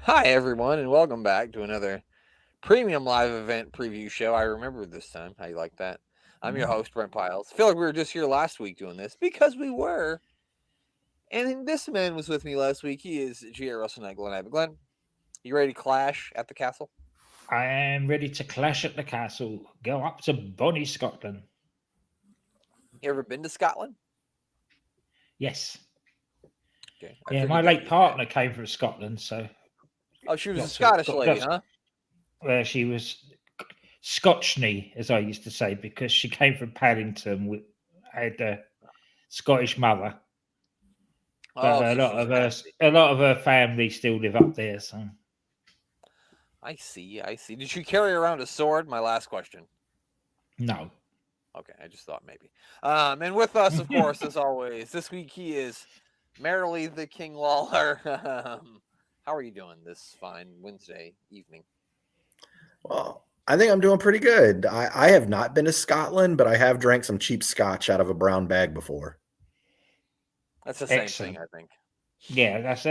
Hi, everyone, and welcome back to another premium live event preview show. I remember this time. How you like that? I'm your host, Brent Piles. I feel like we were just here last week doing this because we were. And this man was with me last week. He is G.A. Russell Knight, Glenn Abbott. Glenn, you ready to clash at the castle? I am ready to clash at the castle. Go up to bonnie Scotland. You ever been to Scotland? Yes. Okay, I Yeah, my figured that late you had. partner came from Scotland, so Oh, she was a got to Scottish lady, got huh? where she was Scotchney, as I used to say, because she came from Paddington with had a Scottish mother, but Oh, so she's fancy. a lot of her family still live up there. So I see. I see. Did she carry around a sword? My last question. no. Okay, I just thought maybe. And with us, of course, as always, this week he is merrily the King Lawler. How are you doing this fine Wednesday evening? Well, I think I'm doing pretty good. I have not been to Scotland, but I have drank some cheap scotch out of a brown bag before. That's the same thing, Excellent. I think. Yeah, that's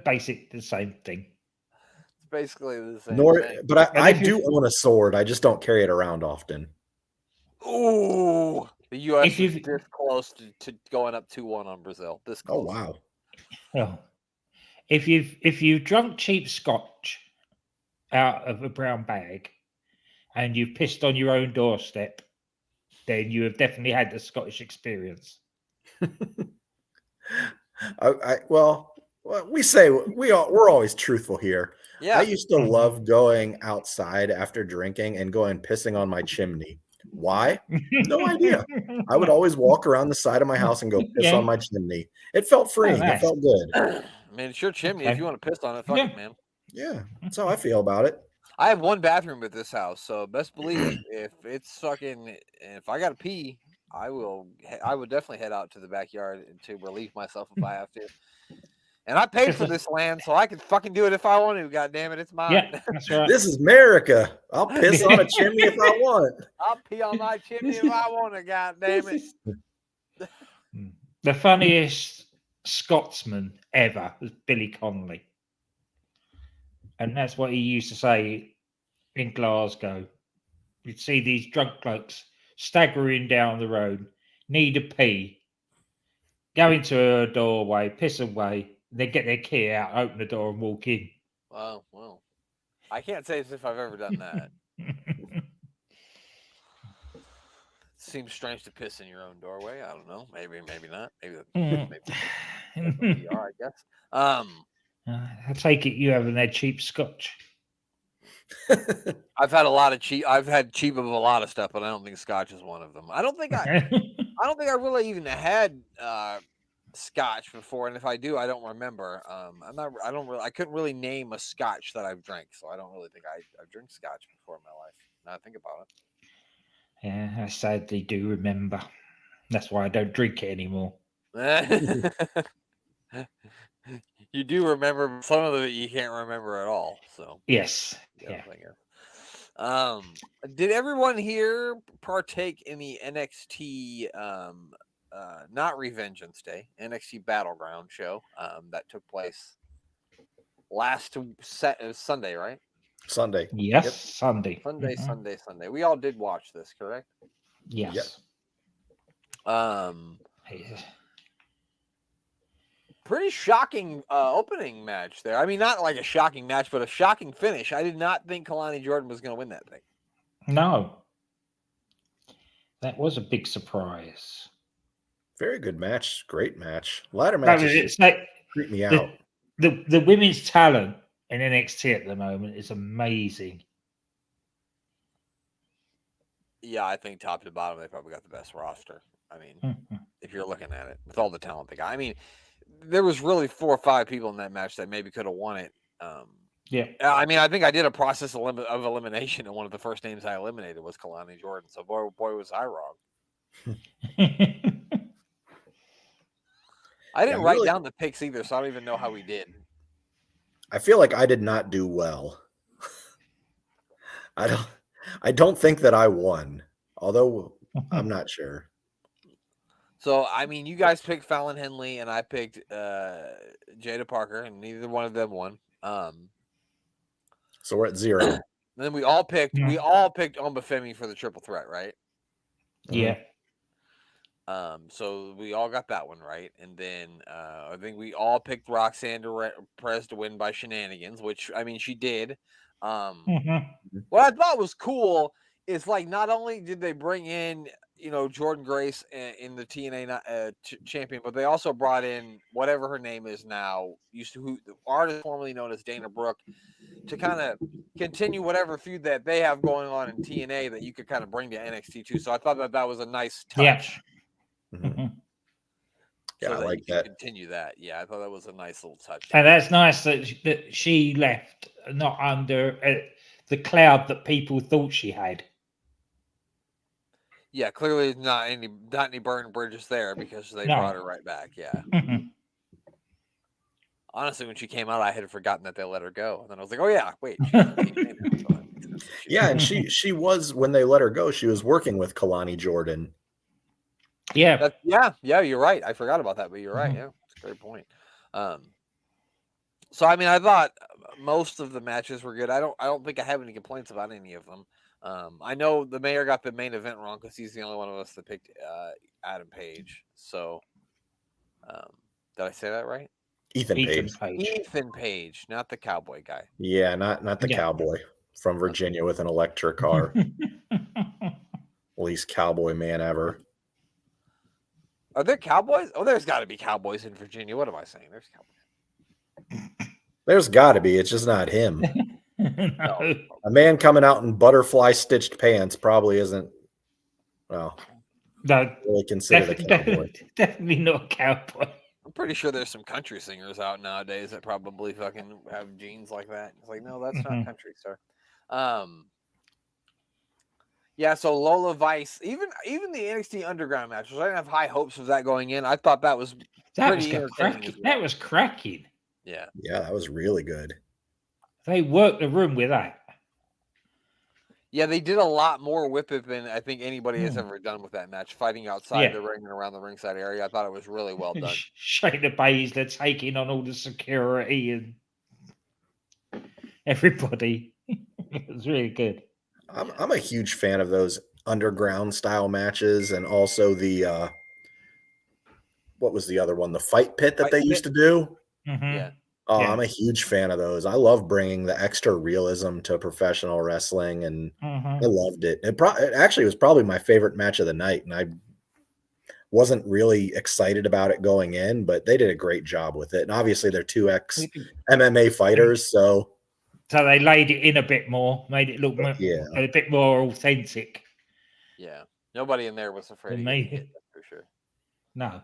basic the same thing. It's basically the same Nor, thing. but I, And I if you do own a sword. I just don't carry it around often. Ooh, the U.S. if is you this close to going up 2-1 on Brazil. This Oh close. wow! oh, if you've drunk cheap scotch out of a brown bag and you've pissed on your own doorstep, then you have definitely had the Scottish experience. Well, we say we're always truthful here. I Yeah. used to Mhm. love going outside after drinking and going pissing on my chimney. Why? No idea. I would always walk around the side of my house and go piss Yeah. on my chimney. It felt Oh, freeing. It nice. felt good. I mean, it's your chimney. If you Okay. want to piss on it, fuck Yeah. it, man. Yeah, that's how I feel about it. I have one bathroom at this house, so best believe if it's sucking, if I gotta pee, I will. I would definitely head out to the backyard to relieve myself if I have to. And I paid Just for a, this land, so I can fucking do it if I want to. God damn it, it's mine. yeah, that's right. This is America. I'll piss on a chimney if I want. I'll pee on my chimney This if is I want to. God damn this it. is the funniest Scotsman ever was Billy Connolly, and that's what he used to say in Glasgow. You'd see these drunk blokes staggering down the road, need a pee, go into a doorway, piss away, they get their key out, open the door, and walk in. Well, I can't say as if I've ever done that. Seems strange to piss in your own doorway. I don't know. Maybe not. Maybe depends on who you are, I guess. I take it you haven't had cheap scotch. I've had a lot of cheap. I've had cheap of a lot of stuff, but I don't think Scotch is one of them. I don't think I really even had Scotch before, and if I do, I don't remember. I'm not. I don't really. I couldn't really name a Scotch that I've drank, so I don't really think I've drank Scotch before in my life. Now I think about Yeah, I sadly do remember. That's why I don't drink it anymore. it. You do remember but some of it you can't remember at all. So Yes. the other Yeah. thing is. Um, did everyone here partake in the NXT not Revengeance Day, NXT Battleground show that took place last Sunday, right? Sunday. Yes. Yep. Sunday. Sunday. We all did watch this, correct? Yep. Yes. Um, Yes. Pretty shocking opening match there. I mean, not like a shocking match, but a shocking finish. I did not think Kalani Jordan was going to win that thing. No, that was a big surprise. Very good match. Great match. Ladder That was matches it's like creep me the out. the women's talent in NXT at the moment is amazing. Yeah, I think top to bottom, they probably got the best roster. I mean, Mhm. if you're looking at it with all the talent they got. I mean, there was really 4 or 5 people in that match that maybe could have won it. Yeah. I mean, I think I did a process of elimination, and one of the first names I eliminated was Kalani Jordan. So boy, was I wrong. I Yeah, didn't I'm write really. down the picks either, so I don't even know how we did. I feel like I did not do well. I don't. I don't think that I won, although I'm not sure. So I mean, you guys picked Fallon Henley, and I picked Jada Parker, and neither one of them won. So we're at 0. And then we all picked Obafemi for the triple threat, right? Yeah. So we all got that one right, and then I think we all picked Roxanne Perez to win by shenanigans, which I mean she did. What I thought was cool is like not only did they bring in Jordan Grace in the TNA champion, but they also brought in whatever her name is now, the artist formerly known as Dana Brooke, to kind of continue whatever feud that they have going on in TNA that you could kind of bring to NXT too. So I thought that was a nice touch. Yeah, So I that like you can that. continue that. Yeah, I thought that was a nice little touch. And that's nice that she left not under the cloud that people thought she had. Yeah, clearly not any burning bridges there because they brought her right back. Yeah. Honestly, when she came out, I had forgotten that they let her go, and then I was like, "Oh yeah, wait." Yeah, and she was, when they let her go, she was working with Kalani Jordan. Yeah. Yeah. You're right. I forgot about that, but you're right. Yeah, it's a great point. So I mean, I thought most of the matches were good. I don't think I have any complaints about any of them. I know the mayor got the main event wrong because he's the only one of us that picked Adam Page. So, did I say that right? Ethan Page. Ethan Page, not the cowboy guy. Yeah, not the cowboy from Virginia with an electric car. Least cowboy man ever. Are there cowboys? Oh, there's got to be cowboys in Virginia. What am I saying? There's cowboys. There's got to be. It's just not him. No. A man coming out in butterfly stitched pants probably isn't. Well, no, really considered a cowboy. Definitely not a cowboy. I'm pretty sure there's some country singers out nowadays that probably fucking have jeans like that. It's like, no, that's not country, sir. Yeah, so Lola Vice, even the NXT Underground match, which I didn't have high hopes of that going in. I thought that was pretty entertaining. That was cracking. Yeah. Yeah, that was really good. They worked the room with that. Yeah, they did a lot more with it than I think anybody has ever done with that match, fighting outside the ring and around the ringside area. I thought it was really well done. Shayna Baszler taking on all the security and everybody. It was really good. I'm a huge fan of those underground style matches, and also the what was the other one? The fight pit that they used to do. Yeah. Oh, I'm a huge fan of those. I love bringing the extra realism to professional wrestling, and I loved it. It actually was probably my favorite match of the night, and I wasn't really excited about it going in, but they did a great job with it. And obviously, they're two ex-MMA fighters, so they laid it in a bit more, made it look a bit more authentic. Yeah, nobody in there was afraid of getting hit, that's for sure. No.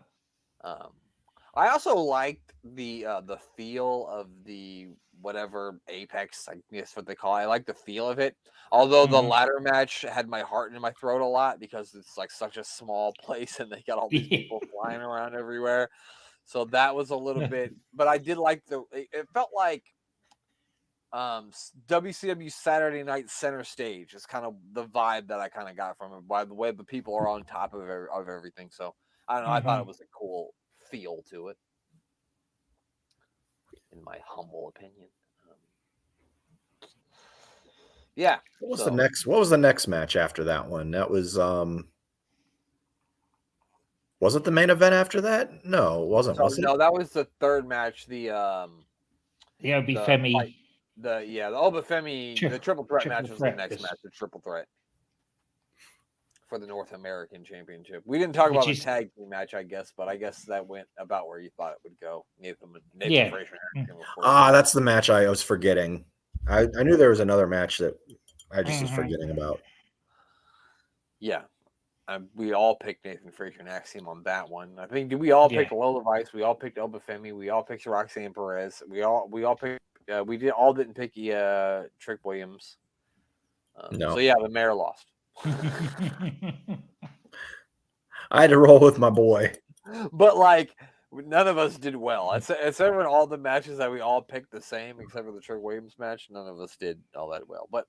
I also liked the feel of the whatever Apex, I guess what they call it. I like the feel of it. Although the ladder match had my heart in my throat a lot because it's like such a small place and they got all these people flying around everywhere. So that was a little bit, but I did like it felt like WCW Saturday Night Center Stage is kind of the vibe that I kind of got from it by the way the people are on top of everything. So I don't know. I thought it was a cool feel to it, in my humble opinion. Yeah. What was the next match after that one? That was it the main event after that? No, it wasn't. Was it? No, that was the third match. The Obafemi. The Obafemi, the triple threat match was the next match, the triple threat for the North American Championship. We didn't talk about the tag team match, I guess, but I guess that went about where you thought it would go. Nathan Frazier. That's the match I was forgetting. I knew there was another match that I just was forgetting about. Yeah. We all picked Nathan Frazier and Axiom on that one. I think we all picked Lola Vice. We all picked Obafemi. We all picked Roxanne Perez. We all picked. We all didn't pick Trick Williams. No. So yeah, the mayor lost. I had to roll with my boy. But like, none of us did well. Except for all the matches that we all picked the same, except for the Trick Williams match, none of us did all that well. But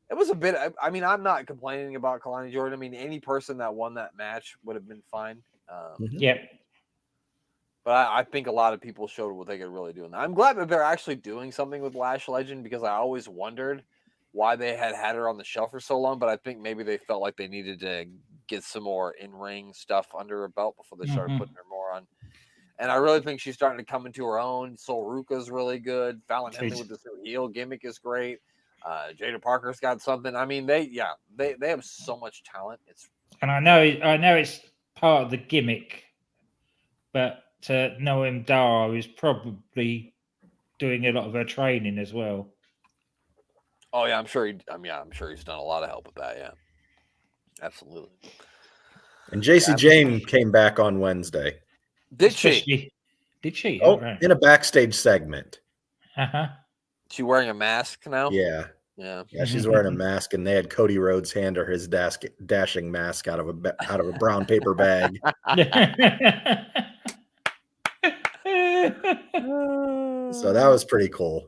it was a bit. I mean, I'm not complaining about Kalani Jordan. I mean, any person that won that match would have been fine. Yep. But I think a lot of people showed what they could really do. And I'm glad that they're actually doing something with Lash Legend, because I always wondered why they had her on the shelf for so long. But I think maybe they felt like they needed to get some more in-ring stuff under her belt before they started putting her more on. And I really think she's starting to come into her own. Sol Ruka's really good. Fallon Henley with this heel gimmick is great. Jada Parker's got something. I mean, they have so much talent. And I know it's part of the gimmick, but Noam Dar is probably doing a lot of her training as well. Oh yeah, I'm sure he's done a lot of help with that. Yeah, absolutely. And JC Jane came back on Wednesday. Did she? Did she? Oh, right. In a backstage segment. She wearing a mask now? Yeah. She's wearing a mask, and they had Cody Rhodes hand her his dashing mask out of a brown paper bag. So that was pretty cool.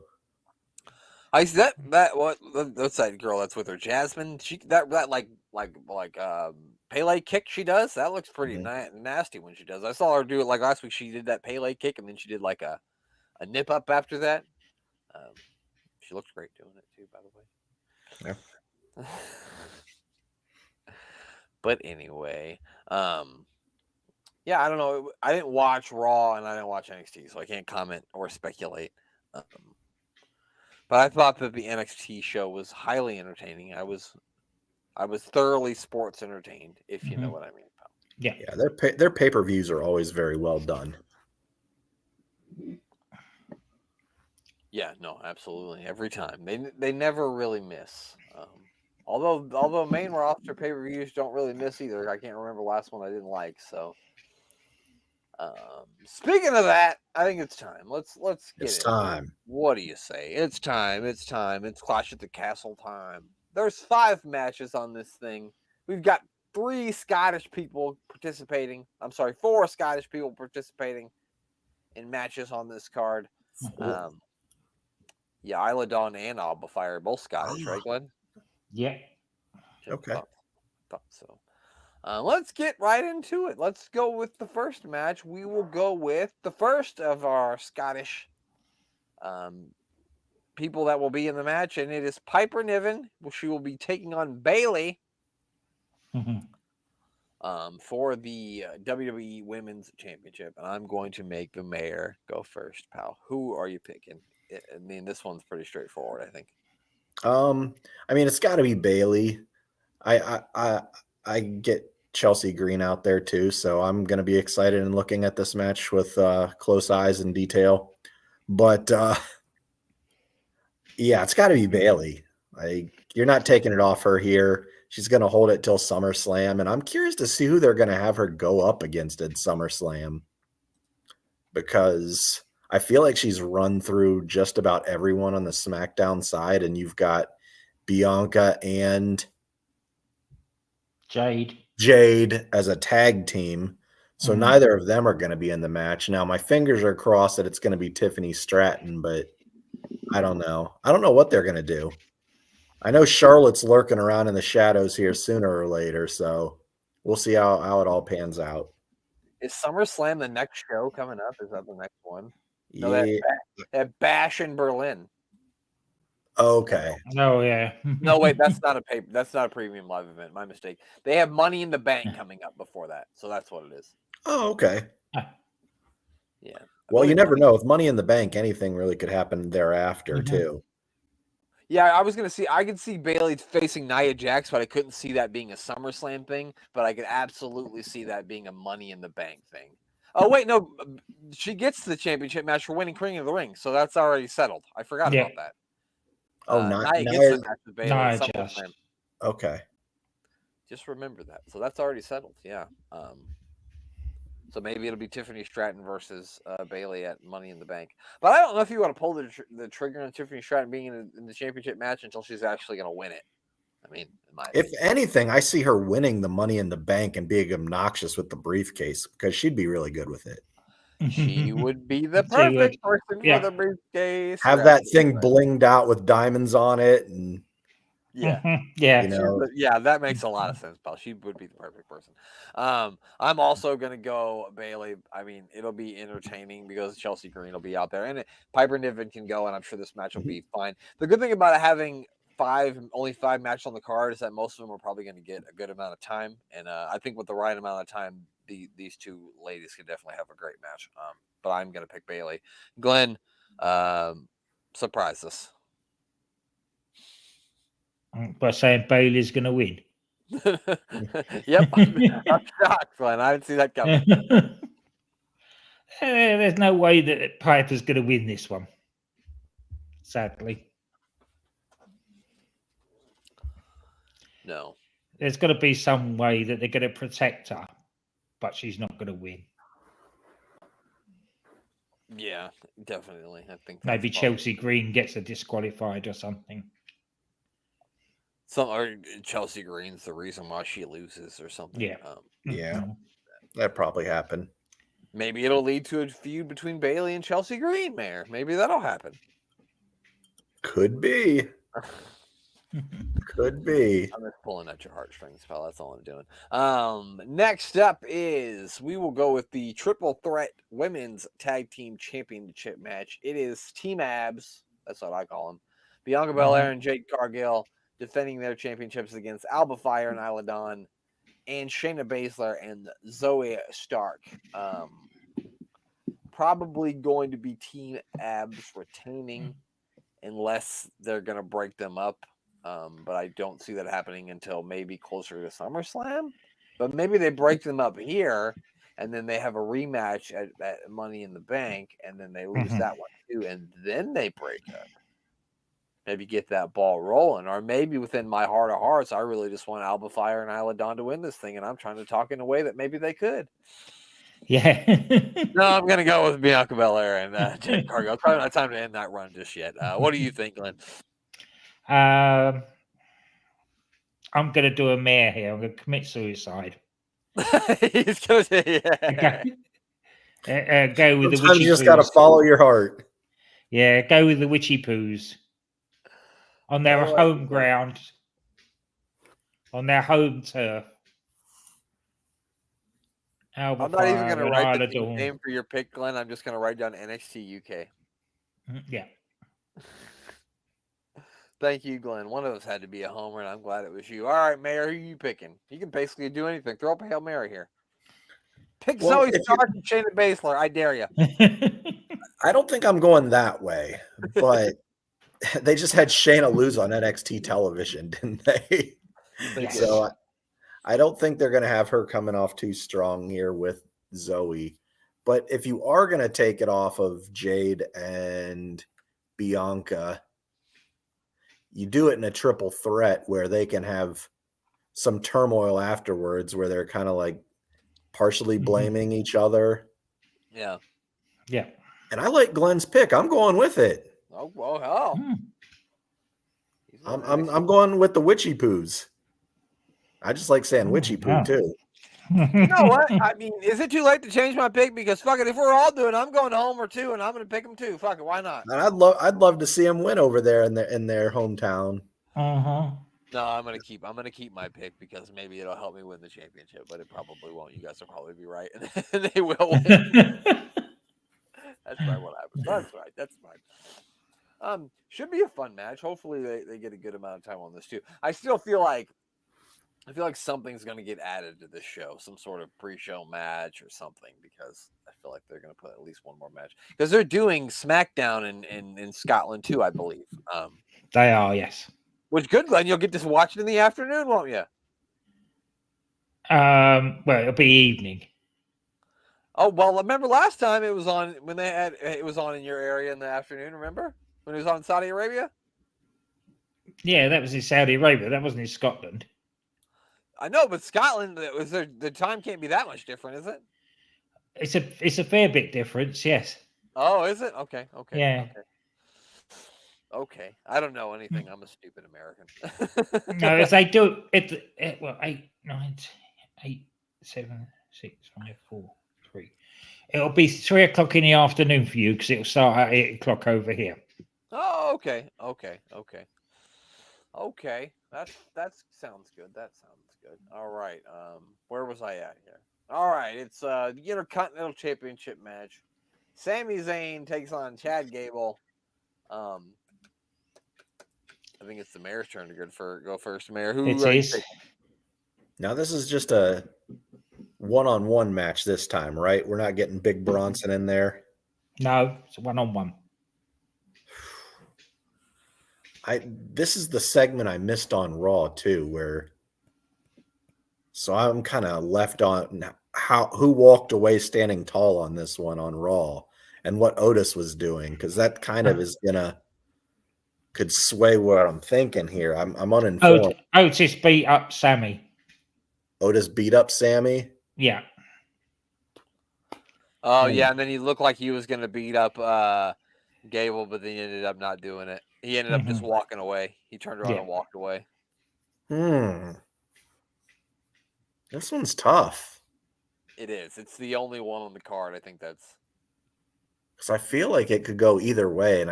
I see what's that girl that's with her, Jasmine? She that like Pele kick she does, that looks pretty nasty when she does. I saw her do it like last week. She did that Pele kick, and then she did like a nip up after that. She looks great doing it too, by the way. Yeah. But anyway, yeah, I don't know. I didn't watch Raw and I didn't watch NXT, so I can't comment or speculate. But I thought that the NXT show was highly entertaining. I was thoroughly sports entertained, if you know what I mean. Yeah. Their pay-per-views are always very well done. Yeah, no, absolutely. Every time. They never really miss. Although main roster pay-per-views don't really miss either. I can't remember the last one I didn't like. So speaking of that, I think it's time. Let's get It's time. What do you say? It's time. It's Clash at the Castle time. There's 5 matches on this thing. We've got 4 Scottish people participating in matches on this card. Yeah, Isla Dawn and Alba Fire are both Scottish, right, Glenn? Yeah. Okay. Thought so. Let's get right into it. Let's go with the first match. We will go with the first of our Scottish people that will be in the match, and it is Piper Niven. She will be taking on Bayley for the WWE Women's Championship. And I'm going to make the mayor go first, pal. Who are you picking? I mean, this one's pretty straightforward, I think. I mean, it's got to be Bayley. I get Chelsea Green out there too, so I'm going to be excited and looking at this match with close eyes and detail. But yeah, it's got to be Bayley. You're not taking it off her here. She's going to hold it till SummerSlam, and I'm curious to see who they're going to have her go up against at SummerSlam, because I feel like she's run through just about everyone on the SmackDown side, and you've got Bianca and Jade as a tag team. So neither of them are going to be in the match. Now, my fingers are crossed that it's going to be Tiffany Stratton, but I don't know. I don't know what they're going to do. I know Charlotte's lurking around in the shadows here sooner or later, so we'll see how it all pans out. Is SummerSlam the next show coming up? Is that the next one? No, Yeah. that Bash in Berlin. Okay. Oh yeah. No, wait, that's not a premium live event. My mistake. They have Money in the Bank coming up before that, so that's what it is. Oh, okay. Yeah. Well, you never know. With Money in the Bank, anything really could happen thereafter too. Yeah, I was gonna see. I could see Bayley facing Nia Jax, but I couldn't see that being a SummerSlam thing. But I could absolutely see that being a Money in the Bank thing. Oh wait, no, she gets the championship match for winning King of the Ring, so that's already settled. I forgot about that. Oh, Nia gets the match with Bayley at SummerSlam. Okay. Just remember that. So that's already settled. Yeah. So maybe it'll be Tiffany Stratton versus Bayley at Money in the Bank. But I don't know if you want to pull the trigger on Tiffany Stratton being in the championship match until she's actually going to win it. I mean, if anything, I see her winning the Money in the Bank and being obnoxious with the briefcase, because she'd be really good with it. She would be the perfect person for the briefcase. Have that thing blinged out with diamonds on it, and Yeah. Yeah. You know, Yeah, that makes a lot of sense, pal. She would be the perfect person. I'm also gonna go Bailey. I mean, it'll be entertaining because Chelsea Green will be out there, and Piper Niven can go, and I'm sure this match will be fine. The good thing about having only 5 matches on the card is that most of them are probably going to get a good amount of time, and I think with the right amount of time, these two ladies could definitely have a great match. But I'm gonna pick Bailey. Glenn, surprise us. By saying Bailey's going to win. Yep, I'm shocked, Glenn. I didn't see that coming. There's no way that Piper's going to win this one. Sadly, No. there's got to be some way that they're going to protect her, but she's not going to win. Yeah, definitely. I think Maybe Chelsea Green gets her disqualified or something. Or Chelsea Green's the reason why she loses or something. Yeah. Yeah, that probably happened. Maybe it'll lead to a feud between Bailey and Chelsea Green, Mayor. Maybe that'll happen. Could be. Could be. I'm just pulling at your heartstrings, pal. That's all I'm doing. Next up is we will go with the Triple Threat Women's Tag Team Championship match. It is Team Abs. That's what I call them. Bianca Belair and Jade Cargill defending their championships against Alba Fire and Isla Dawn and Shayna Baszler and Zoe Stark. Probably going to be Team Abs retaining unless they're going to break them up. But I don't see that happening until maybe closer to SummerSlam. But maybe they break them up here, and then they have a rematch at Money in the Bank, and then they lose that one too, and then they break up. Maybe get that ball rolling, or maybe within my heart of hearts, I really just want Alba Fire and Isla Dawn to win this thing, and I'm trying to talk in a way that maybe they could. Yeah. No, I'm going to go with Bianca Belair and Jade Cargill. Probably not time to end that run just yet. What do you think, Glenn? I'm going to do a Mayor here. I'm going to commit suicide. He's going to say, yeah. Go with the Sometimes witchy you just poos. got to follow your heart. Yeah, go with the witchy poos. On their home ground. On their home turf. I'm not even going to write the team name for your pick, Glenn. I'm just going to write down NXT UK. Yeah. Thank you, Glenn. One of us had to be a homer, and I'm glad it was you. All right, Mayor, who are you picking? You can basically do anything. Throw up a Hail Mary here. Pick Zoe Stark and Shayna Baszler. I dare you. I don't think I'm going that way, but they just had Shayna lose on NXT television, didn't they? Yes. So I don't think they're going to have her coming off too strong here with Zoe. But if you are going to take it off of Jade and Bianca, you do it in a triple threat where they can have some turmoil afterwards where they're kind of like partially blaming each other. Yeah. Yeah. And I like Glenn's pick. I'm going with it. Oh, well, hell. I'm going with the witchy poos. I just like saying witchy poo too. You know what? I mean, is it too late to change my pick? Because fuck it, if we're all doing it, I'm going Homer too, and I'm going to pick them too. Fuck it, why not? And I'd love to see them win over there in their hometown. No, I'm gonna keep my pick because maybe it'll help me win the championship, but it probably won't. You guys will probably be right, and they will win. That's probably what happens. That's right. That's fine. Should be a fun match. Hopefully they get a good amount of time on this too. I feel like something's gonna get added to this show, some sort of pre-show match or something, because I feel like they're gonna put at least one more match because they're doing SmackDown in Scotland too, I believe. They are, yes. Which good, Glenn. You'll get to watch it in the afternoon, won't you? Well, it'll be evening. Oh well, remember last time it was on when it was on in your area in the afternoon. Remember when it was on in Saudi Arabia? Yeah, that was in Saudi Arabia. That wasn't in Scotland. I know, but Scotland, the time can't be that much different, is it? It's a fair bit difference, yes. Oh, is it? Okay. Yeah. Okay. I don't know anything. I'm a stupid American. No, if they do it, 8, 9, 8, 7, 6, 5, 4, 3. It'll be 3 o'clock in the afternoon for you because it'll start at 8 o'clock over here. Oh, okay. Okay, that sounds good. That sounds good. All right. Where was I at here? All right, it's the Intercontinental Championship match. Sami Zayn takes on Chad Gable. Um, I think it's the mayor's turn to go first. Mayor, who It are you is. taking? Now this is just a one-on-one match this time, right? We're not getting Big Bronson in there. No, it's a one-on-one. This is the segment I missed on Raw too, so I'm kind of left on who walked away standing tall on this one on Raw and what Otis was doing, because that kind of could sway what I'm thinking here. I'm uninformed. Otis beat up Sammy. Otis beat up Sammy. Yeah. Oh yeah, and then he looked like he was going to beat up Gable, but then he ended up not doing it. He ended up just walking away. He turned around and walked away. This one's tough. It is. It's the only one on the card. I think that's because I feel like it could go either way, and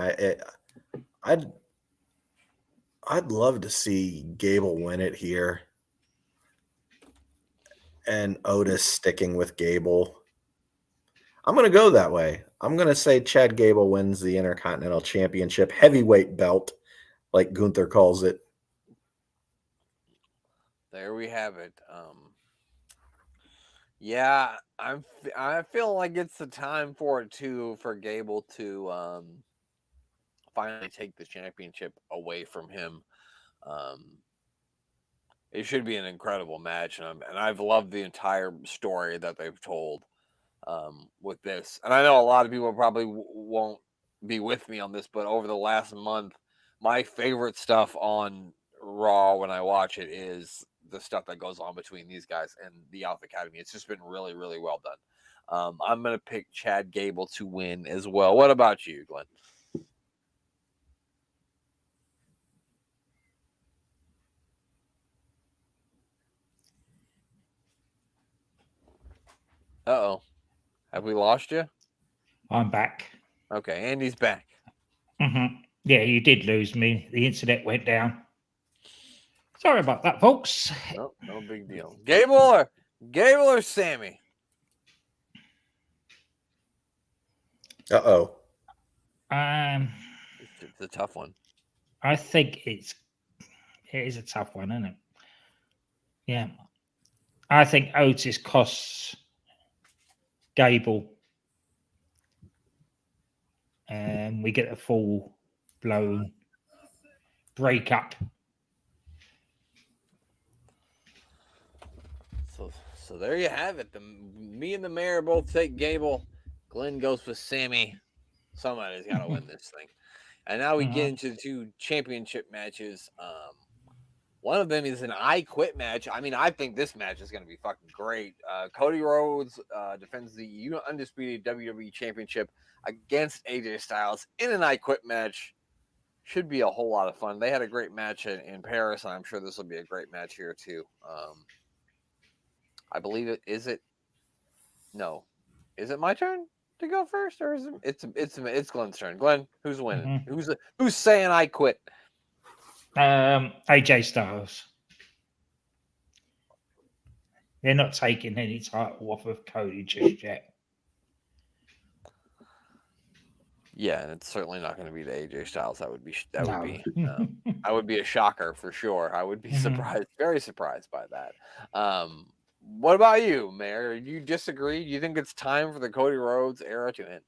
I'd love to see Gable win it here, and Otis sticking with Gable. I'm going to go that way. I'm going to say Chad Gable wins the Intercontinental Championship heavyweight belt, like Gunther calls it. There we have it. Yeah, I feel like it's the time for it too, for Gable to finally take the championship away from him. It should be an incredible match, and I've loved the entire story that they've told with this. And I know a lot of people probably won't be with me on this, but over the last month, my favorite stuff on Raw when I watch it is the stuff that goes on between these guys and the Alpha Academy. It's just been really, really well done. I'm going to pick Chad Gable to win as well. What about you, Glenn? Uh-oh. Have we lost you? I'm back. Okay, Andy's back. Yeah, you did lose me. The internet went down. Sorry about that, folks. No big deal. Gable or Sammy? Uh-oh. It's a tough one. I think it is a tough one, isn't it? Yeah. I think Otis costs Gable, and we get a full-blown breakup. So there you have it. Me and the mayor both take Gable. Glenn goes with Sammy. Somebody's got to win this thing. And now we get into the two championship matches. One of them is an I Quit match. I mean, I think this match is going to be fucking great. Cody Rhodes defends the undisputed WWE Championship against AJ Styles in an I Quit match. Should be a whole lot of fun. They had a great match in Paris, and I'm sure this will be a great match here too. I believe it. Is it? No. Is it my turn to go first, or is it? It's Glenn's turn. Glenn, who's winning? Who's saying I quit? AJ Styles. They're not taking any title off of Cody just yet. Yeah, and it's certainly not going to be the AJ Styles. That would be a shocker for sure. I would be surprised, very surprised by that. What about you, Mayor? Do you disagree? Do you think it's time for the Cody Rhodes era to end?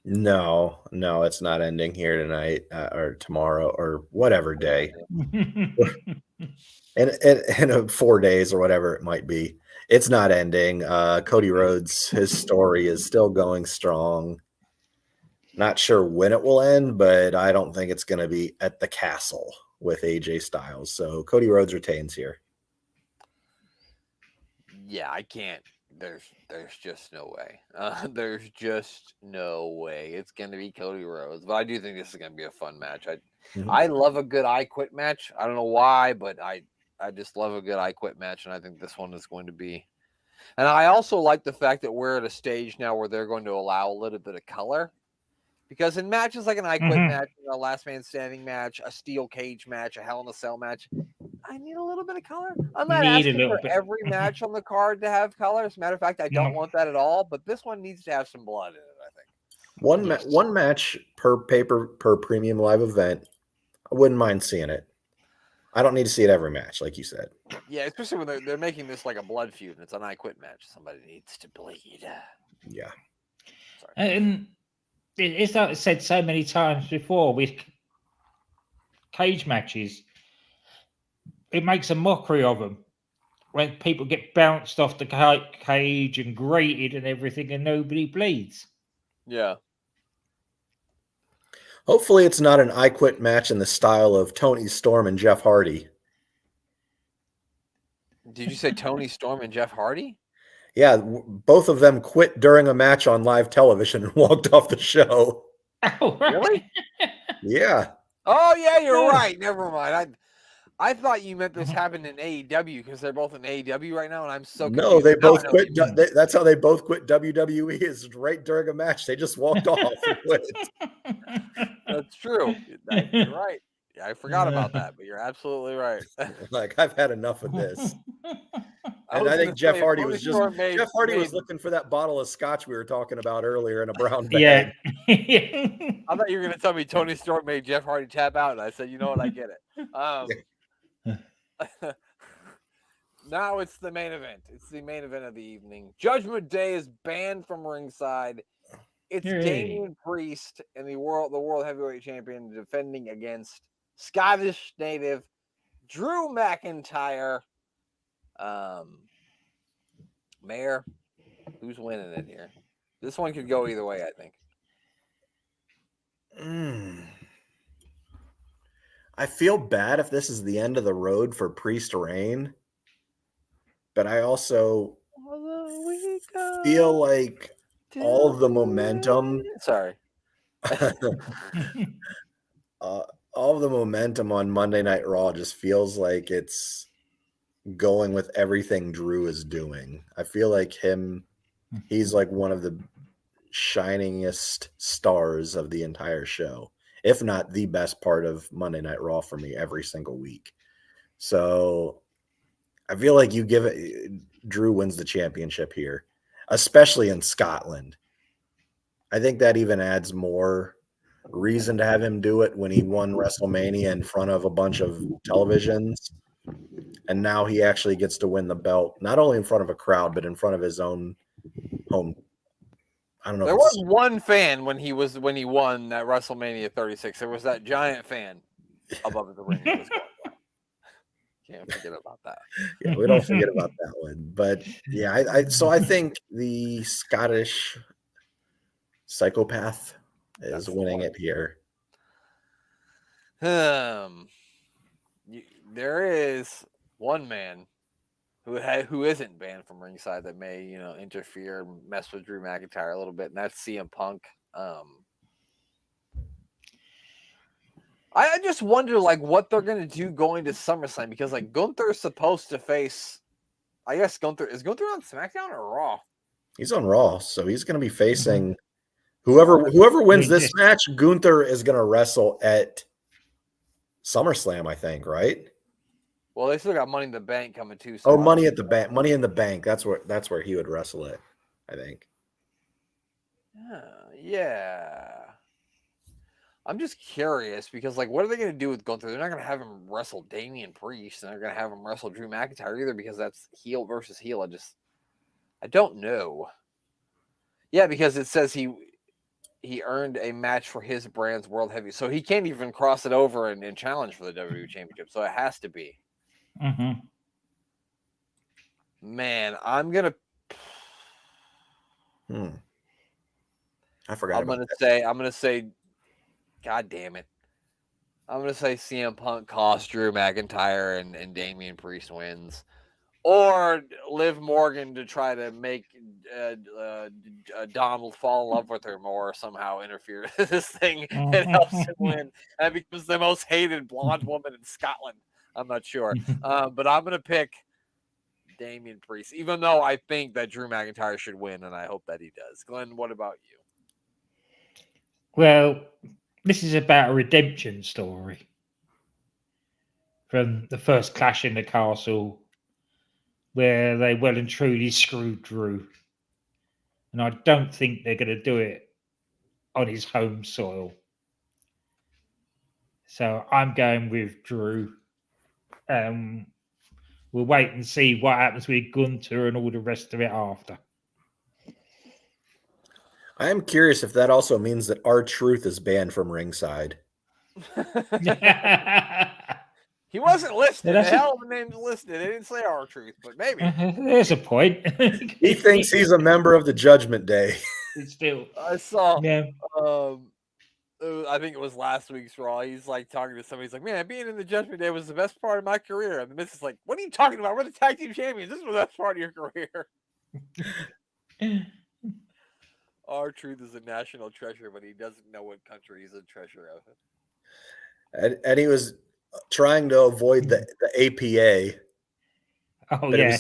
No, it's not ending here tonight or tomorrow or whatever day. in 4 days or whatever it might be. It's not ending. Cody Rhodes, his story is still going strong. Not sure when it will end, but I don't think it's going to be at the castle with AJ Styles. So Cody Rhodes retains here. Yeah, I can't. There's just no way. There's just no way it's going to be Cody Rhodes. But I do think this is going to be a fun match. I love a good I Quit match. I don't know why, but I just love a good I Quit match, and I think this one is going to be. And I also like the fact that we're at a stage now where they're going to allow a little bit of color. Because in matches like an I Quit match, a last man standing match, a steel cage match, a Hell in a Cell match, I need a little bit of color. I'm not asking for every match on the card to have color. As a matter of fact, I don't want that at all. But this one needs to have some blood in it, I think. One match per premium live event. I wouldn't mind seeing it. I don't need to see it every match, like you said. Yeah, especially when they're making this like a blood feud and it's an I Quit match. Somebody needs to bleed. Yeah. Sorry. And it's like I said so many times before with cage matches, it makes a mockery of them when people get bounced off the cage and grated and everything and nobody bleeds. Yeah. Hopefully it's not an I Quit match in the style of Tony Storm and Jeff Hardy. Did you say Tony Storm and Jeff Hardy? Yeah, both of them quit during a match on live television and walked off the show. Oh, right. Really? Yeah. Oh, yeah, you're right. Never mind. I thought you meant this happened in AEW because they're both in AEW right now, and I'm so confused. No, they both quit. That's how they both quit WWE, is right during a match. They just walked off and quit. That's true. You're right. Yeah, I forgot about that, but you're absolutely right. Like, I've had enough of this. And I think Jeff Hardy was looking for that bottle of scotch we were talking about earlier in a brown bag. Yeah. I thought you were going to tell me Tony Storm made Jeff Hardy tap out, and I said, you know what, I get it. Now it's the main event. It's the main event of the evening. Judgment Day is banned from ringside. It's Damian Priest and the world heavyweight champion defending against Scottish native Drew McIntyre. Mayor, who's winning it here? This one could go either way, I think. I feel bad if this is the end of the road for Priest reign, but I also feel like all of the momentum. Sorry. All of the momentum on Monday Night Raw just feels like it's going with everything Drew is doing. I feel like he's like one of the shiningest stars of the entire show, if not the best part of Monday Night Raw for me every single week. So I feel like you give it, Drew wins the championship here, especially in Scotland. I think that even adds more reason to have him do it when he won WrestleMania in front of a bunch of televisions. And now he actually gets to win the belt, not only in front of a crowd, but in front of his own home. I don't know. There was one fan when he won that WrestleMania 36. There was that giant fan above the ring. Can't forget about that. Yeah, we don't forget about that one. But yeah, so I think the Scottish psychopath is winning it here. There is one man who isn't banned from ringside that may, interfere and mess with Drew McIntyre a little bit, and that's CM Punk. I just wonder, what they're going to do going to SummerSlam, because, Gunther's supposed to face, I guess is Gunther on SmackDown or Raw? He's on Raw, so he's going to be facing whoever wins this match. Gunther is going to wrestle at SummerSlam, I think, right? Well, they still got Money in the Bank coming too. So Money in the Bank. That's where he would wrestle it, I think. Yeah. I'm just curious because, what are they going to do with Gunther? They're not going to have him wrestle Damian Priest, and they're going to have him wrestle Drew McIntyre either, because that's heel versus heel. I don't know. Yeah, because it says he earned a match for his brand's world heavy, so he can't even cross it over and challenge for the WWE Championship. So it has to be. Mm-hmm. Man, I'm gonna. I forgot. I'm gonna say. God damn it! I'm gonna say CM Punk cost Drew McIntyre and Damian Priest wins, or Liv Morgan to try to make Donald fall in love with her more, somehow interfere with this thing and helps him win, and becomes the most hated blonde woman in Scotland. I'm not sure, but I'm gonna pick Damian Priest, even though I think that Drew McIntyre should win, and I hope that he does. Glenn, what about you? Well, this is about a redemption story from the first clash in the castle, where they well and truly screwed Drew, and I don't think they're going to do it on his home soil. So I'm going with Drew. We'll wait and see what happens with Gunter and all the rest of it after. I am curious if that also means that R-Truth is banned from ringside. He wasn't listed. Yeah, The hell of a name's listed. They didn't say R-Truth, but maybe. There's a point. He thinks he's a member of the Judgment Day. It's still. I saw. Yeah. I think it was last week's Raw. He's like talking to somebody. He's like, "Man, being in the Judgment Day was the best part of my career." And the Miz is like, "What are you talking about? We're the tag team champions. This was the best part of your career." R-Truth is a national treasure, but he doesn't know what country he's a treasure of. And he was trying to avoid the APA. Oh, but yeah.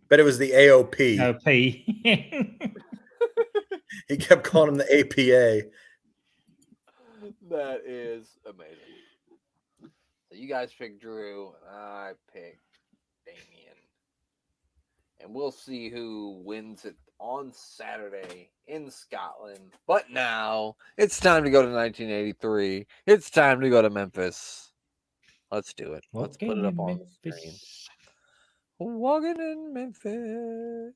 But it was the AOP. OP. He kept calling him the APA. That is amazing. So you guys pick Drew, and I pick Damien. And we'll see who wins it on Saturday in Scotland. But now, it's time to go to 1983. It's time to go to Memphis. Let's do it. Let's put it up on the screen. Walking in Memphis.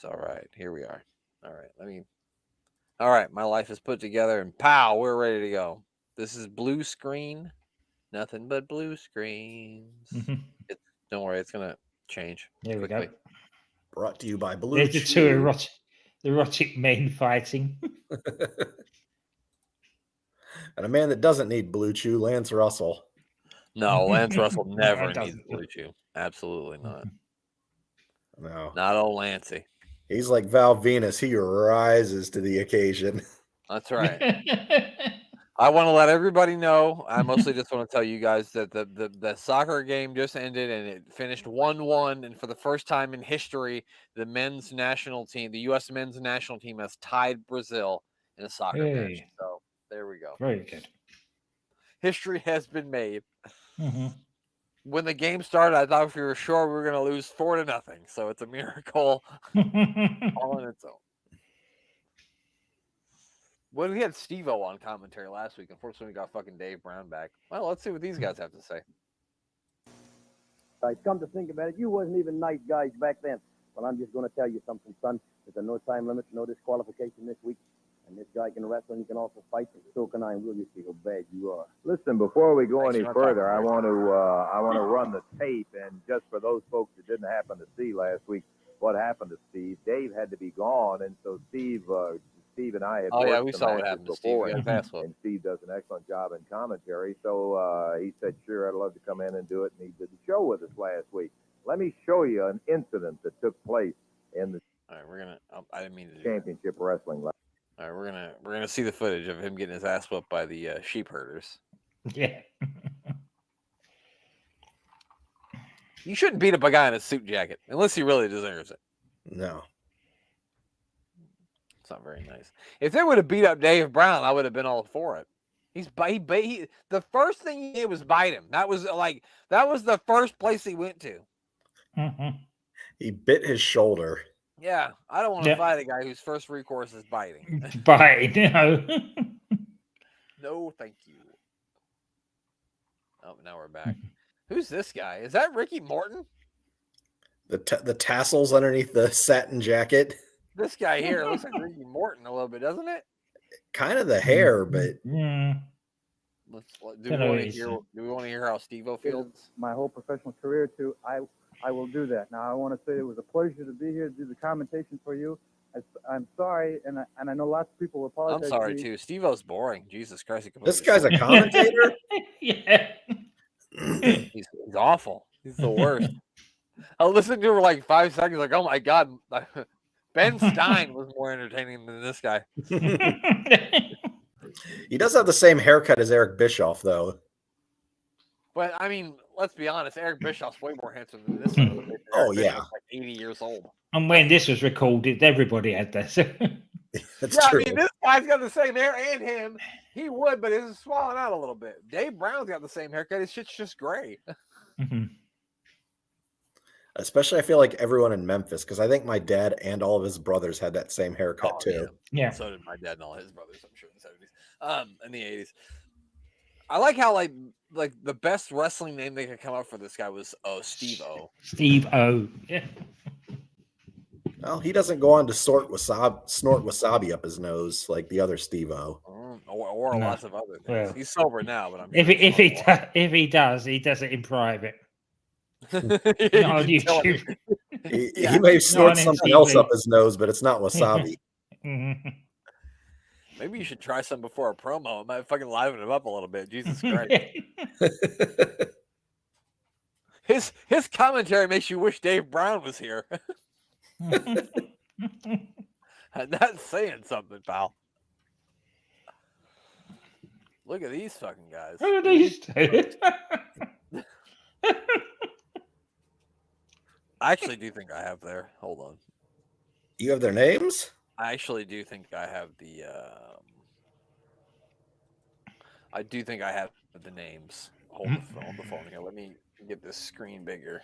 All right, here we are. All right, all right, my life is put together, and pow, we're ready to go. This is blue screen. Nothing but blue screens. Don't worry, it's going to change. There we go. Brought to you by Blue There's the two erotic men fighting. And a man that doesn't need Blue Chew, Lance Russell. No, Lance Russell never needs Blue Chew. Absolutely not. No. Not old Lancey. He's like Val Venus. He rises to the occasion. That's right. I want to let everybody know. I mostly just want to tell you guys that the soccer game just ended and it finished 1-1. And for the first time in history, the men's national team, the U.S. men's national team, has tied Brazil in a soccer match. So there we go. Very good. History has been made. When the game started, I thought we were sure we were going to lose 4-0. So it's a miracle all on its own. Well, we had Steve-O on commentary last week. Unfortunately, we got fucking Dave Brown back. Well, let's see what these guys have to say. Come to think about it, you wasn't even nice guys back then. Well, I'm just going to tell you something, son. There's a no time limit, no disqualification this week. And this guy can wrestle and he can also fight, and so can I, and we'll just see how bad you are. Listen, before we go any further, I want to run the tape, and just for those folks that didn't happen to see last week what happened to Steve, Dave had to be gone, and so Steve and I had we worked saw what happened to Steve. and Steve does an excellent job in commentary, so he said, sure, I'd love to come in and do it, and he did the show with us last week. Let me show you an incident that took place in the I didn't mean to do championship wrestling. All right, we're gonna see the footage of him getting his ass whooped by the sheep herders. Yeah. You shouldn't beat up a guy in a suit jacket unless he really deserves it. No. It's not very nice. If they would have beat up Dave Brown, I would have been all for it. The first thing he did was bite him. That was the first place he went to. He bit his shoulder. Yeah, I don't want to fight a guy whose first recourse is biting. Biting, no. No, thank you. Oh, now we're back. Who's this guy? Is that Ricky Morton? The tassels underneath the satin jacket. This guy here looks like Ricky Morton a little bit, doesn't it? Kind of the hair, but do we want to hear how Steve-O feels? My whole professional career, too. I will do that. Now, I want to say it was a pleasure to be here to do the commentation for you. I'm sorry, and I know lots of people will apologize. I'm sorry, too. Steve-O's boring. Jesus Christ. This guy's a commentator? Yeah. He's awful. He's the worst. I listened to him for like 5 seconds, like, oh, my God. Ben Stein was more entertaining than this guy. He does have the same haircut as Eric Bischoff, though. But, I mean, let's be honest. Eric Bischoff's way more handsome than this one. Oh, yeah. Like 80 years old. And when this was recorded, everybody had this. That's yeah, true. I mean, this guy's got the same hair and him. He would, but it's swelling out a little bit. Dave Brown's got the same haircut. His shit's just gray. Especially, I feel like everyone in Memphis, because I think my dad and all of his brothers had that same haircut too. Yeah. So did my dad and all his brothers, I'm sure, in the 70s. In the 80s. I like how like the best wrestling name they could come up for this guy was Steve-O. Steve-O. Yeah. Well, he doesn't go on to snort wasabi up his nose like the other Steve-O. Or No. lots of other things. Well, he's sober now, but I'm if he does, he does it in private. Not on YouTube. He may snort something else up his nose, but it's not wasabi. Maybe you should try some before a promo. It might fucking liven him up a little bit. Jesus Christ. His commentary makes you wish Dave Brown was here. And that's saying something, pal. Look at these fucking guys. Who are these two? I actually do think I have there. Hold on. You have their names? I actually do think I have the. I do think I have the names. Hold the phone here. Let me get this screen bigger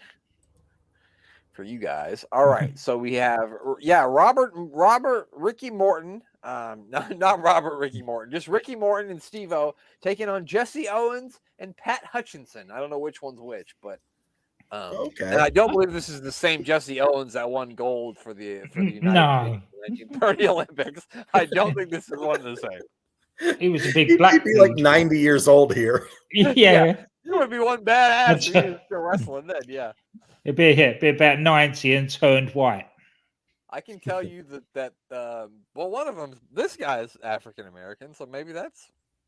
for you guys. All right, so we have Robert Ricky Morton. Not Robert Ricky Morton, just Ricky Morton and Steve-O taking on Jesse Owens and Pat Hutchinson. I don't know which one's which, but. Okay. And I don't believe this is the same Jesse Owens that won gold for the United States 1930 Olympics. I don't think this is one of the same. He was a big black. He'd be like 90 years old here. Yeah. You would be one badass. You're still wrestling then, yeah. It'd be about 90 and turned white. I can tell you that one of them, this guy's African American, so maybe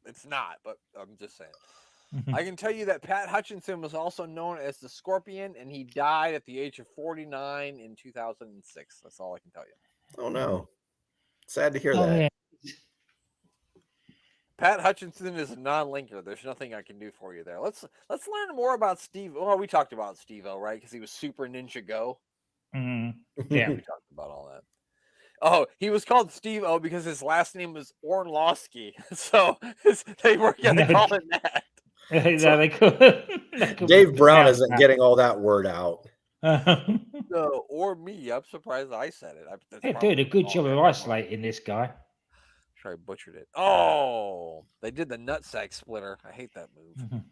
it's not, but I'm just saying. I can tell you that Pat Hutchinson was also known as the Scorpion, and he died at the age of 49 in 2006. That's all I can tell you. Oh no, sad to hear that. Yeah. Pat Hutchinson is a non-linker. There's nothing I can do for you there. Let's learn more about Steve. Well, we talked about Steve-O, right? Because he was Super Ninja Go. Yeah, we talked about all that. Oh, he was called Steve-O because his last name was Orlowski. So they were going to call him that. They could Dave Brown isn't getting all that word out. No, or me. I'm surprised I said it. They're doing a good job of isolating this guy. Sure, I butchered it. Oh, they did the nutsack splitter. I hate that move.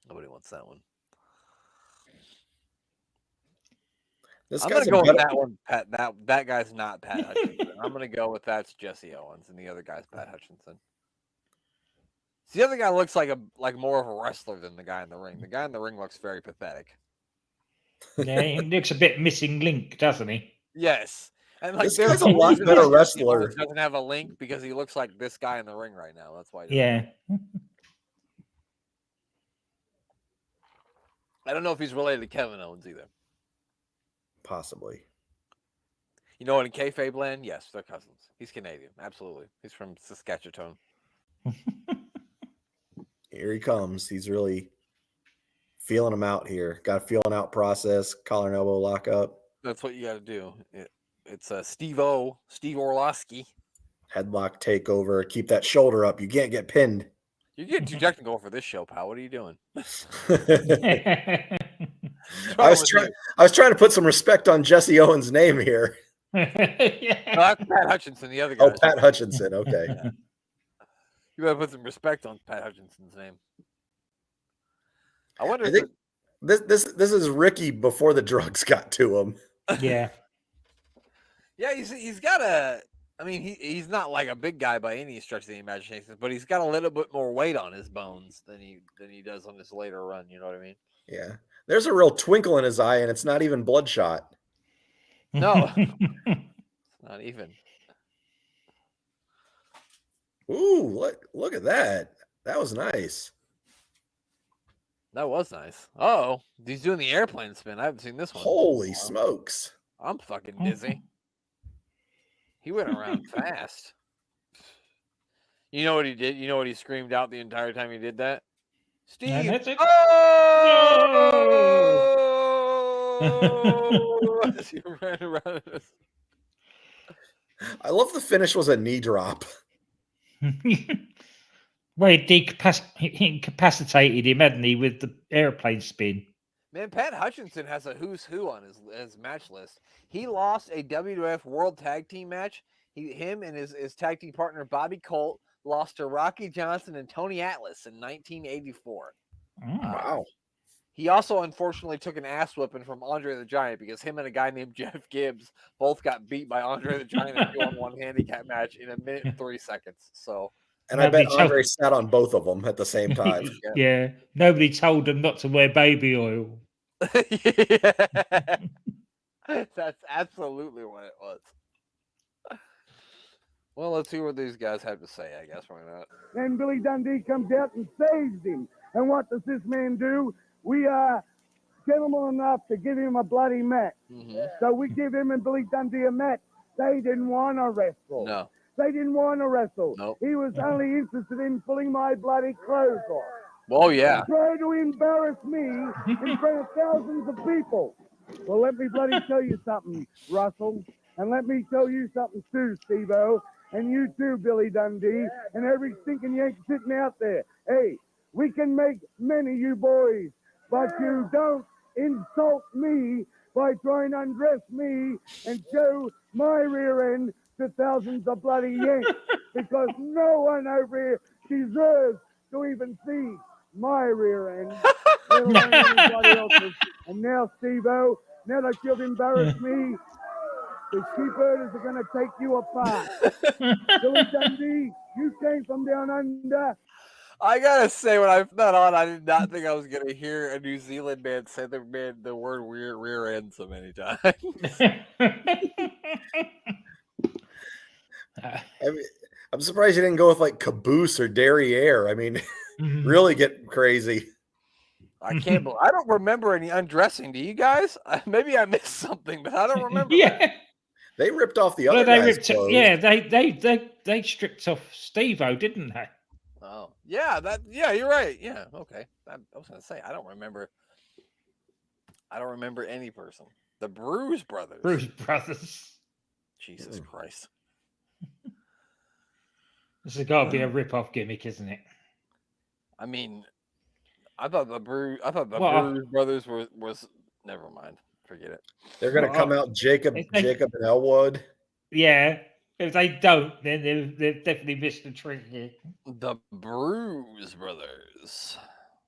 Nobody wants that one. I'm gonna go with that one. Pat. That guy's not Pat Hutchinson. I'm gonna go with that's Jesse Owens, and the other guy's Pat Hutchinson. The other guy looks like more of a wrestler than the guy in the ring. The guy in the ring looks very pathetic. Yeah, he looks a bit missing link, doesn't he? Yes. And this guy's a lot better wrestler. He doesn't have a link because he looks like this guy in the ring right now. That's why. Yeah. I don't know if he's related to Kevin Owens either. Possibly. You know what, in kayfabe land, yes, they're cousins. He's Canadian, absolutely. He's from Saskatchewan. Here he comes. He's really feeling him out here. Got a feeling out process, collar and elbow lock up. That's what you got to do. It's Steve-O, Steve Orlowski. Headlock takeover. Keep that shoulder up. You can't get pinned. You're getting too technical for this show, pal. What are you doing? I was trying to put some respect on Jesse Owens' name here. No, that's Pat Hutchinson, the other guy. Oh, Pat Hutchinson. Okay. Yeah. You gotta put some respect on Pat Hutchinson's name. I wonder. I think this is Ricky before the drugs got to him. Yeah. Yeah, he's got a. I mean, he's not like a big guy by any stretch of the imagination, but he's got a little bit more weight on his bones than he does on this later run. You know what I mean? Yeah. There's a real twinkle in his eye, and it's not even bloodshot. No, not even. Ooh, look at that. That was nice. That was nice. Oh, he's doing the airplane spin. I haven't seen this one. Holy smokes. I'm fucking dizzy. He went around fast. You know what he did? You know what he screamed out the entire time he did that? Steve! Oh! As he ran around. I love the finish was a knee drop. Well, he incapacitated him, hadn't he, with the airplane spin? Man, Pat Hutchinson has a who's who on his match list. He lost a WWF World Tag Team match. Him and his tag team partner Bobby Colt lost to Rocky Johnson and Tony Atlas in 1984. Wow. He also unfortunately took an ass whipping from Andre the Giant because him and a guy named Jeff Gibbs both got beat by Andre the Giant in a 2-on-1 handicap match in 1 minute and 3 seconds. So, and I bet Andre sat on both of them at the same time. Yeah, nobody told them not to wear baby oil. That's absolutely what it was. Well, let's see what these guys have to say, I guess. Why not? Then Billy Dundee comes out and saves him. And what does this man do? We are gentlemen enough to give him a bloody match. Mm-hmm. So we give him and Billy Dundee a match. They didn't want to wrestle. No. They didn't want to wrestle. Nope. He was only interested in pulling my bloody clothes off. Oh, yeah. Try to embarrass me in front of thousands of people. Well, let me bloody tell you something, Russell. And let me tell you something too, Steve-O. And you too, Billy Dundee. And every stinking Yank sitting out there. Hey, we can make many you boys. But you don't insult me by trying to undress me and show my rear end to thousands of bloody Yanks. Because no one over here deserves to even see my rear end, let alone anybody else's. And now, Steve-O, now that you've embarrassed me, the sheep herders are going to take you apart. Billy Dundee, you came from down under. I gotta say, when I put that on, I did not think I was gonna hear a New Zealand man say the word rear end so many times. I mean, I'm surprised you didn't go with like caboose or derriere. I mean, really get crazy. I can't believe I don't remember any undressing. Do you guys? Maybe I missed something, but I don't remember. Yeah, they ripped off the other guys' clothes. Yeah, they stripped off Steve-O, didn't they? Oh, yeah, you're right. Yeah, okay. I was gonna say I don't remember any person. The Bruise Brothers. Bruise Brothers. Jesus Christ. This has got to be a rip-off gimmick, isn't it? I mean, I thought the Bruise Brothers was never mind. Forget it. They're gonna come out Jacob and Elwood. Yeah. If they don't, then they've definitely missed a trick here. The Bruise Brothers.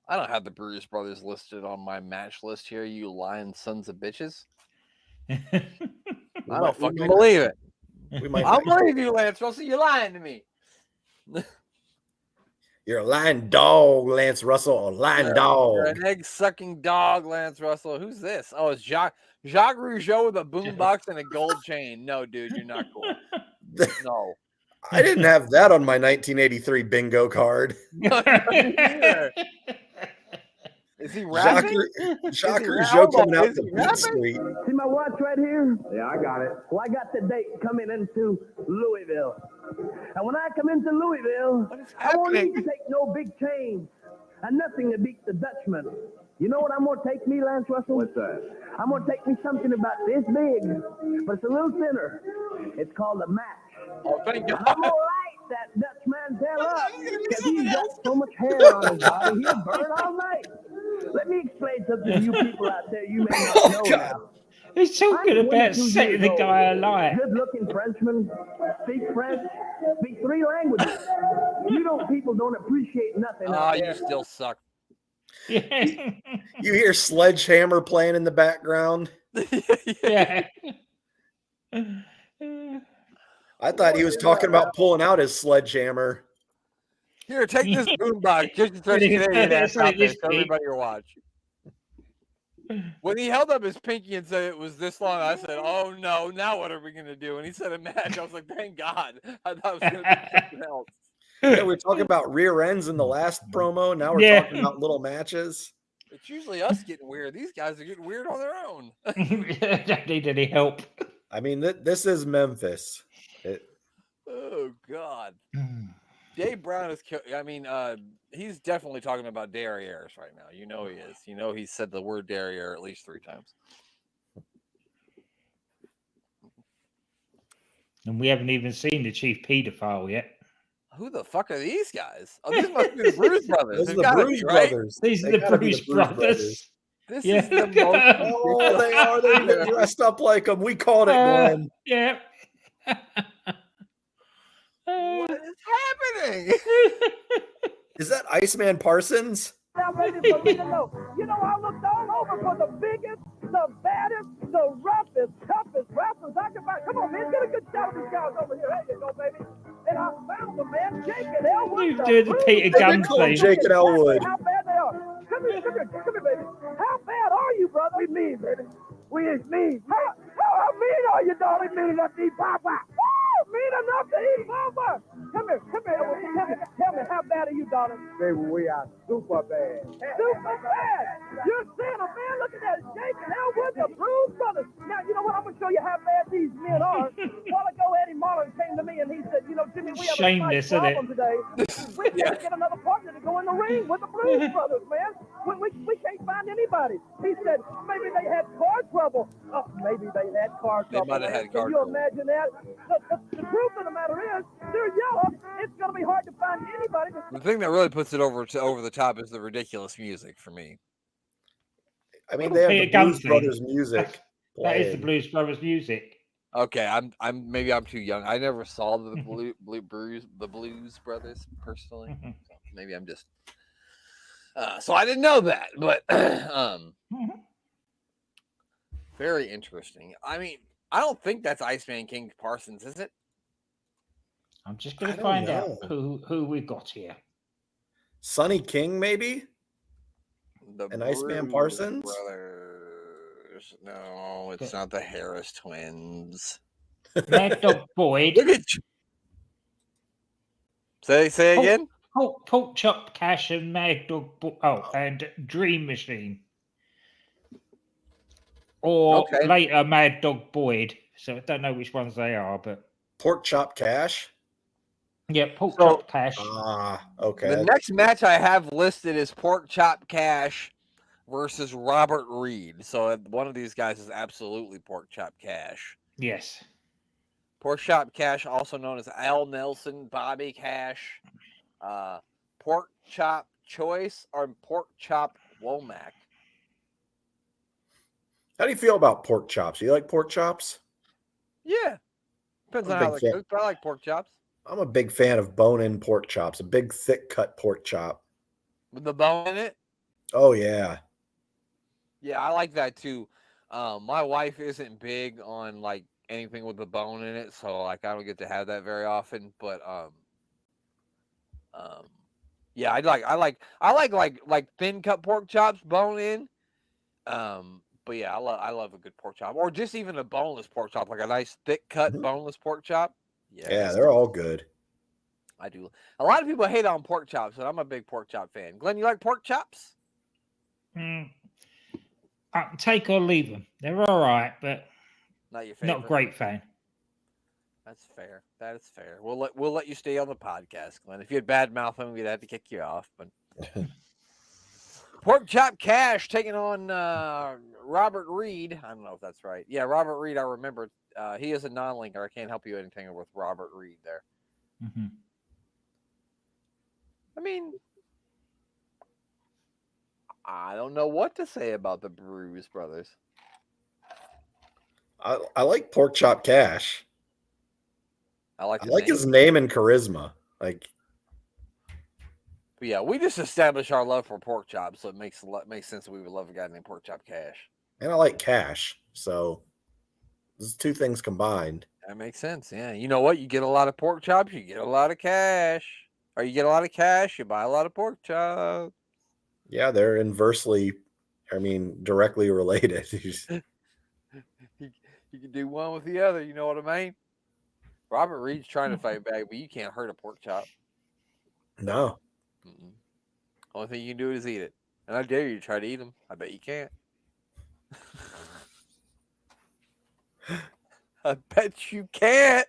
I don't have the Bruise Brothers listed on my match list here, you lying sons of bitches. I don't fucking believe it. I'll believe you, Lance Russell. You're lying to me. You're a lying dog, Lance Russell. A lying dog. You're an egg-sucking dog, Lance Russell. Who's this? Oh, it's Jacques Rougeau with a boombox and a gold chain. No, dude, you're not cool. No. I didn't have that on my 1983 bingo card. Is he rapping? Jacques Rougeau coming out to Beat Street. See my watch right here? Yeah, I got it. Well, I got the date coming into Louisville. And when I come into Louisville, I won't need to take no big chains and nothing to beat the Dutchman. You know what I'm going to take me, Lance Russell? What's that? I'm going to take me something about this big, but it's a little thinner. It's called a match. Oh, thank God. I'm going to light that Dutchman's hell up because he's got so much hair on his body, he'll burn all night. Let me explain something to you people out there you may not know now. He's talking about setting the guy alight. Good-looking Frenchman, speak French, speak 3 languages. People don't appreciate nothing. Oh, you still suck. Yeah. You hear Sledgehammer playing in the background. Yeah. I thought he was talking about pulling out his sledgehammer. Here, take this boombox. Just to throw Canadian ass out there. Tell everybody to watch. When he held up his pinky and said it was this long, I said, "Oh no! Now what are we gonna do?" And he said a match. I was like, "Thank God!" I thought it was gonna be something else. Yeah, we were talking about rear ends in the last promo. Now we're talking about little matches. It's usually us getting weird. These guys are getting weird on their own. Don't need any help. I mean, this is Memphis. Oh God. Dave Brown is. He's definitely talking about derrieres right now. You know he is. You know he said the word derriere at least 3 times. And we haven't even seen the chief paedophile yet. Who the fuck are these guys? Oh, this must be the Bruise Brothers. Those are They've the gotta Bruise be, right? Brothers. These are They the gotta be Bruise Brothers. This Yeah, is the look at most them. Oh, they are. They're even dressed up like them. We called it, Glenn. Yeah. What is happening? Is that Iceman Parsons? Now, baby, for me to know. You know, I looked all over for the biggest, the baddest, the roughest, toughest wrestlers I could find. Come on, man, get a good shot of these guys over here. There you go, baby. And I found them, man. Jake and Elwood. Who's doing the Peter They Gunn call him thing? Jake and Elwood. How bad they are. Come here, baby. How bad are you, brother? We mean, baby. We is mean. How mean are you, darling? Mean enough to eat Papa. Woo! Mean enough to eat Papa. Come here, Elwood. Tell me, how bad are you, darling? Baby, we are super bad. Super bad. You're saying a man looking at Jake and Elwood, the Bruise Brothers. Now, you know what? I'm going to show you how bad these men are. A while ago, Eddie Marlin came to me and he said, you know, Jimmy, we have Shameless, a isn't problem today. We can't get another partner to go in the ring with the Bruise Brothers, man. We can't find anybody. He said, maybe they had car trouble. Oh, maybe they had car trouble. They might have had car Can you trouble. imagine that? The truth of the matter is, they're yellow. It's going to be hard to find anybody. The thing that really puts it over the top is the ridiculous music for me. I mean, they have the Peter Gunn Blues thing. Brothers music. That is the playing. Blues Brothers music. Okay, I'm too young. I never saw the Blues Brothers personally. So maybe I'm just so I didn't know that, but very interesting. I mean, I don't think that's Iceman King Parsons, is it? I'm just going I to don't find out know. who we got here. Sonny King, maybe? The And Iceman Bruise Parsons? Brothers. No, it's not the Harris twins. Mad Dog Boyd. Look at you. Say again. Pork Chop Cash and Mad Dog and Dream Machine. Or Okay. later Mad Dog Boyd. So I don't know which ones they are, but Pork Chop Cash? yeah, Pork Chop Cash. Okay. The next match I have listed is Pork Chop Cash versus Robert Reed. So one of these guys is absolutely Pork Chop Cash. Yes. Pork Chop Cash, also known as Al Nelson, Bobby Cash, Pork Chop Choice, or Pork Chop Womack. How do you feel about pork chops? You like pork chops? Yeah. Depends I'm a on how big they're fan. cooked, but I like pork chops. I'm a big fan of bone-in pork chops, a big, thick-cut pork chop. With the bone in it? Oh, yeah. Yeah, I like that too. My wife isn't big on like anything with the bone in it, so like I don't get to have that very often. But yeah, I like thin cut pork chops, bone in. But yeah, I love a good pork chop, or just even a boneless pork chop, like a nice thick cut boneless pork chop. Yeah, they're all good. I do. A lot of people hate on pork chops, and I'm a big pork chop fan. Glenn, you like pork chops? I can take or leave them. They're all right, but Not your favorite. not a great fan. That's fair. That is fair. We'll let you stay on the podcast, Glenn. If you had bad mouth them, we'd have to kick you off. But Pork Chop Cash taking on Robert Reed. I don't know if that's right. Yeah, Robert Reed. I remember. He is a non-linker. I can't help you anything with Robert Reed there. Mm-hmm. I mean, I don't know what to say about the Bruise Brothers. I like Pork Chop Cash. I like his name and charisma. Like, but yeah, we just established our love for pork chops, so it makes sense that we would love a guy named Pork Chop Cash. and I like cash. So, these two things combined. That makes sense. Yeah, you know what? You get a lot of pork chops, you get a lot of cash. Or you get a lot of cash, you buy a lot of pork chops. Yeah, they're directly related. You can do one with the other, you know what I mean? Robert Reed's trying to fight back, but you can't hurt a pork chop. No. Mm-mm. Only thing you can do is eat it. And I dare you to try to eat them. I bet you can't. I bet you can't.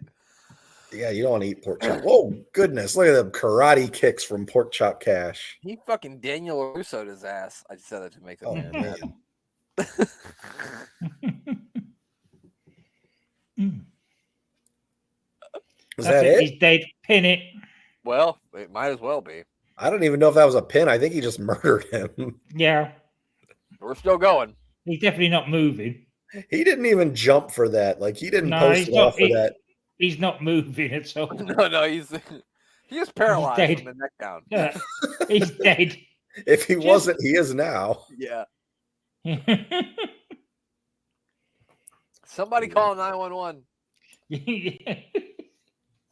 Yeah, you don't want to eat pork chop. Oh, goodness. Look at them karate kicks from Pork Chop Cash. He fucking Daniel Russo'd his ass. I just said that to make that man mad. Was that it? He's dead. Pin it. Well, it might as well be. I don't even know if that was a pin. I think he just murdered him. Yeah. We're still going. He's definitely not moving. He didn't even jump for that. Like, he didn't No, post he's it not. off for that. He's not moving at all. No, he's paralyzed dead. from the neck down. Yeah, he's dead. If he wasn't, he is now. Yeah. Somebody call 911.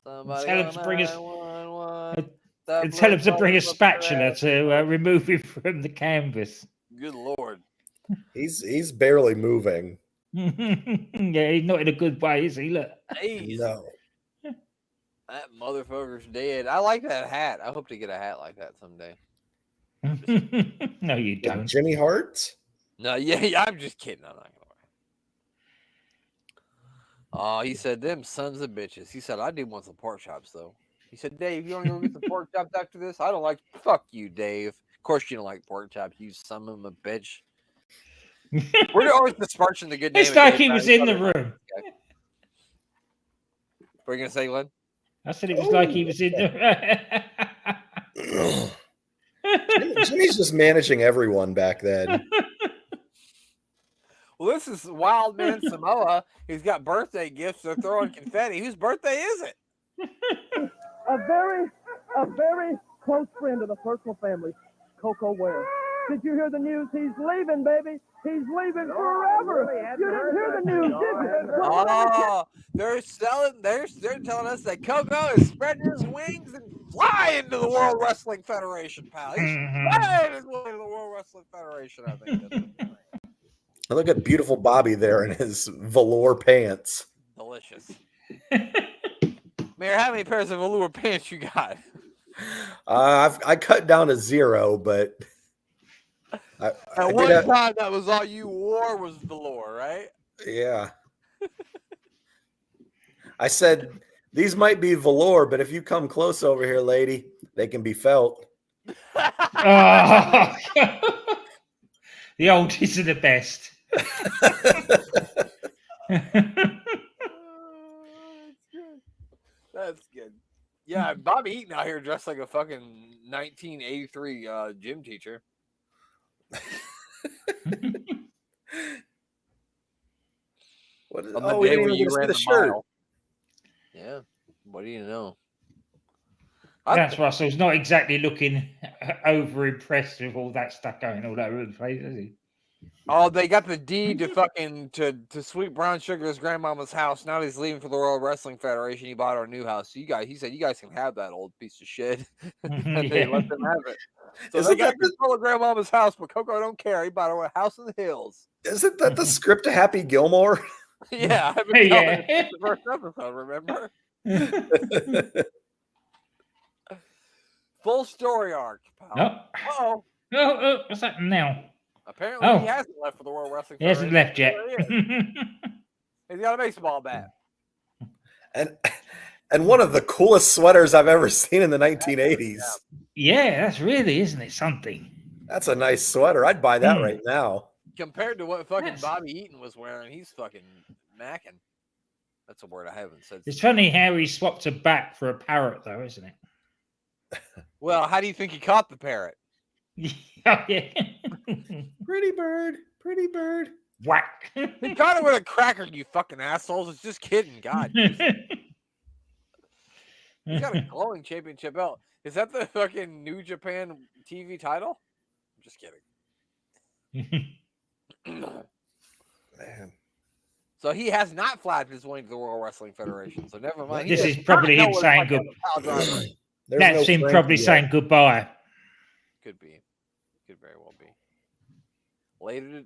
Somebody Tell him to bring us. 911. And tell him to bring a spatula to remove him from the canvas. Good Lord. He's barely moving. Yeah, he's not in a good way, is he? Look. Jeez. No. That motherfucker's dead. I like that hat. I hope to get a hat like that someday. No, you don't. Jimmy Hart? No, yeah, I'm just kidding. I'm not gonna lie. Oh, he said, them sons of bitches. He said, I do want some pork chops, though. He said, Dave, you want to go get some pork chops after this? I don't like, fuck you, Dave. Of course you don't like pork chops, you son of a bitch. We're always besmirching the good name. It's like he was in the room. What are you going to say, Glenn? I said it was like he was in the Jimmy's just managing everyone back then. Well, this is Wild Man Samoa. He's got birthday gifts. They're throwing confetti. Whose birthday is it? A very close friend of the personal family, Coco Ware. Did you hear the news? He's leaving, baby. He's leaving forever. You didn't hear the news, did you? Oh, they're telling us that Coco is spreading his wings and flying to the World Wrestling Federation, pal. He's flying his way to the World Wrestling Federation, I think. Look at beautiful Bobby there in his velour pants. Delicious. Mayor, how many pairs of velour pants you got? I cut down to 0, but At one time, that was all you wore was velour, right? Yeah. I said, these might be velour, but if you come close over here, lady, they can be felt. Oh. The oldies are the best. That's good. Yeah, Bobby Eaton out here dressed like a fucking 1983 gym teacher. What is, On the we day didn't when even you see ran the the shirt. mile. Yeah. What do you know? That's Russell's not exactly looking over impressed with all that stuff going all over the place, is he? Oh, they got the deed to fucking to Sweet Brown Sugar's grandmama's house. Now he's leaving for the World Wrestling Federation. He bought our new house. So he said, you guys can have that old piece of shit. And they let them have it. So they got control of grandmama's house, but Coco don't care. He bought a house in the hills. Isn't that the script to Happy Gilmore? Yeah, I've been telling you since the first episode, remember? Full story arc, pal. Oh, what's that now? Apparently he hasn't left for the World Wrestling Federation. He hasn't left yet. He's got a baseball bat. And one of the coolest sweaters I've ever seen in the 1980s. Yeah, that's really, isn't it, something? That's a nice sweater. I'd buy that right now. Compared to what fucking Bobby Eaton was wearing, he's fucking macking. That's a word I haven't said. It's funny how he swapped a bat for a parrot, though, isn't it? Well, how do you think he caught the parrot? Yeah. Pretty bird. Whack. He caught it with a cracker, you fucking assholes. It's just kidding. God. He's got a glowing championship belt. Is that the fucking New Japan TV title? I'm just kidding. Man. So he has not flapped his wing to the World Wrestling Federation. So never mind. This is probably him saying goodbye. That's him probably saying goodbye. Could be. Could very well be.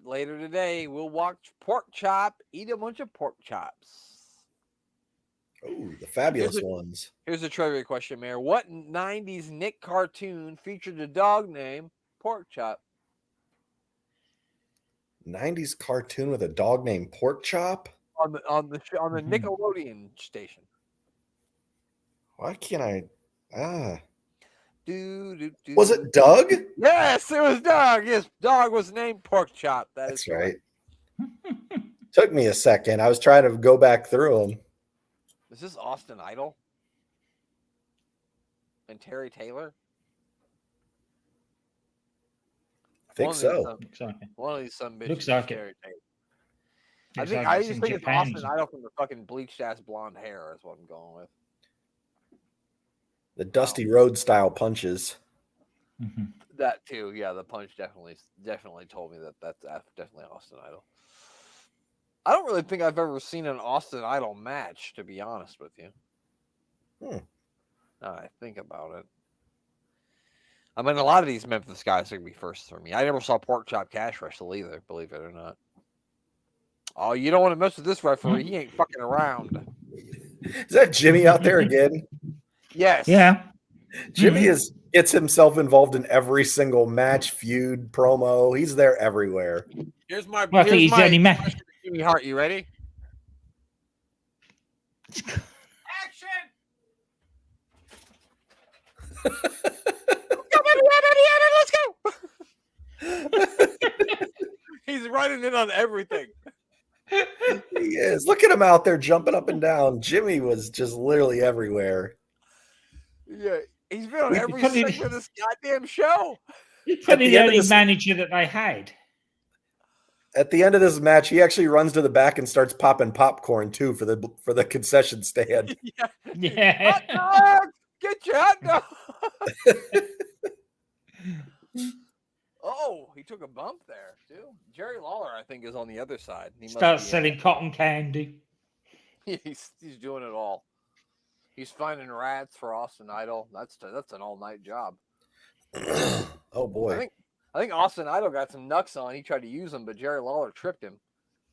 Later today, we'll watch Pork Chop eat a bunch of pork chops. Oh, the fabulous ones. Here's a trivia question, Mayor. What 90s Nick cartoon featured a dog named Pork Chop? 90s cartoon with a dog named Pork Chop? On the Nickelodeon station. Why can't I? Do. Was it Doug? Yes, it was Doug. His dog was named Pork Chop. That's right. Took me a second. I was trying to go back through them. Is this Austin Idol? and Terry Taylor? I think so. One of these some bitches. Looks like it. Terry Taylor. Looks I like it's just in think it's Japan. Austin Idol from the fucking bleached ass blonde hair is what I'm going with. The Dusty Road style punches. Mm-hmm. That too, yeah. The punch definitely told me that's definitely Austin Idol. I don't really think I've ever seen an Austin Idol match, to be honest with you. Now I think about it. I mean, a lot of these Memphis guys are going to be first for me. I never saw Pork Chop Cash wrestle either, believe it or not. Oh, you don't want to mess with this referee. He ain't fucking around. Is that Jimmy out there again? Yes. Yeah. Jimmy gets himself involved in every single match, feud, promo. He's there everywhere. Here's my Well, I think he's the only man. Jimmy Hart, you ready? Action! Let's go! He's running in on everything. He is. Look at him out there jumping up and down. Jimmy was just literally everywhere. Yeah, he's been on every segment of this goddamn show. He's probably the only manager that they had. At the end of this match, he actually runs to the back and starts popping popcorn too for the concession stand. Yeah. Hot dogs! Get your hot dog! Oh, he took a bump there too. Jerry Lawler, I think, is on the other side. He starts selling cotton candy. He's doing it all. He's finding rats for Austin Idol. That's an all-night job. Oh boy. I think Austin Idol got some knucks on. He tried to use them, but Jerry Lawler tripped him.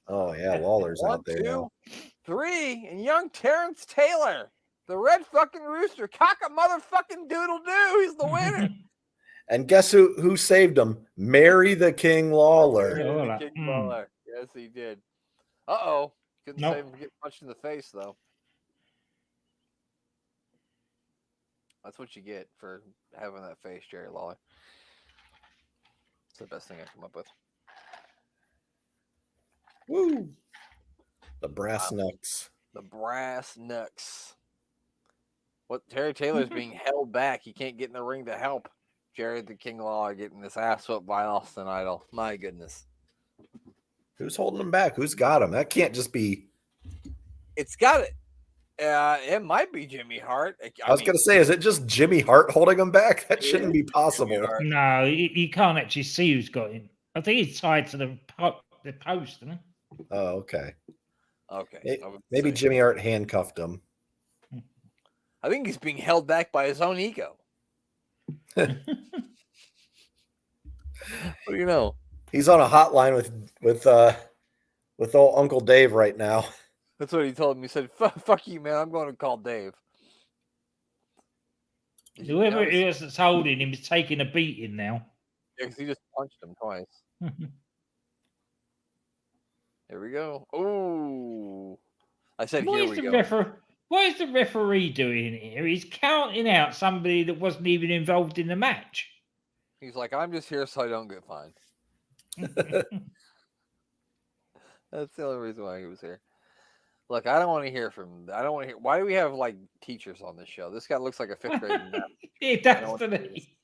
Oh yeah, Lawler's out there now. 1, 2, 3, and young Terrence Taylor, the red fucking rooster, cock a motherfucking doodle doo. He's the winner. And guess who saved him? Mary the King Lawler. The King Lawler. Yes, he did. Uh-oh. Couldn't save him from getting punched in the face, though. That's what you get for having that face, Jerry Lawler. It's the best thing I come up with. Woo! The brass knucks. The brass knucks. What Terry Taylor's being held back. He can't get in the ring to help Jerry the King Lawler getting this ass whooped by Austin Idol. My goodness. Who's holding him back? Who's got him? That can't just be. It's got it. It might be Jimmy Hart. I was going to say, is it just Jimmy Hart holding him back? That shouldn't be possible. No, you can't actually see who's got him. I think he's tied to the post, isn't he? Oh, okay. Okay. Maybe Jimmy Hart handcuffed him. I think he's being held back by his own ego. What do you know? He's on a hotline with old Uncle Dave right now. That's what he told me. He said, fuck you, man. I'm going to call Dave. Whoever it is that's holding him is taking a beating now. Yeah, because he just punched him twice. Here we go. Oh. I said, here we go. What is the referee doing here? He's counting out somebody that wasn't even involved in the match. He's like, I'm just here so I don't get fined. That's the only reason why he was here. Look, I don't want to hear from. I don't want to hear. Why do we have like teachers on this show? This guy looks like a 5th grade. It does to me.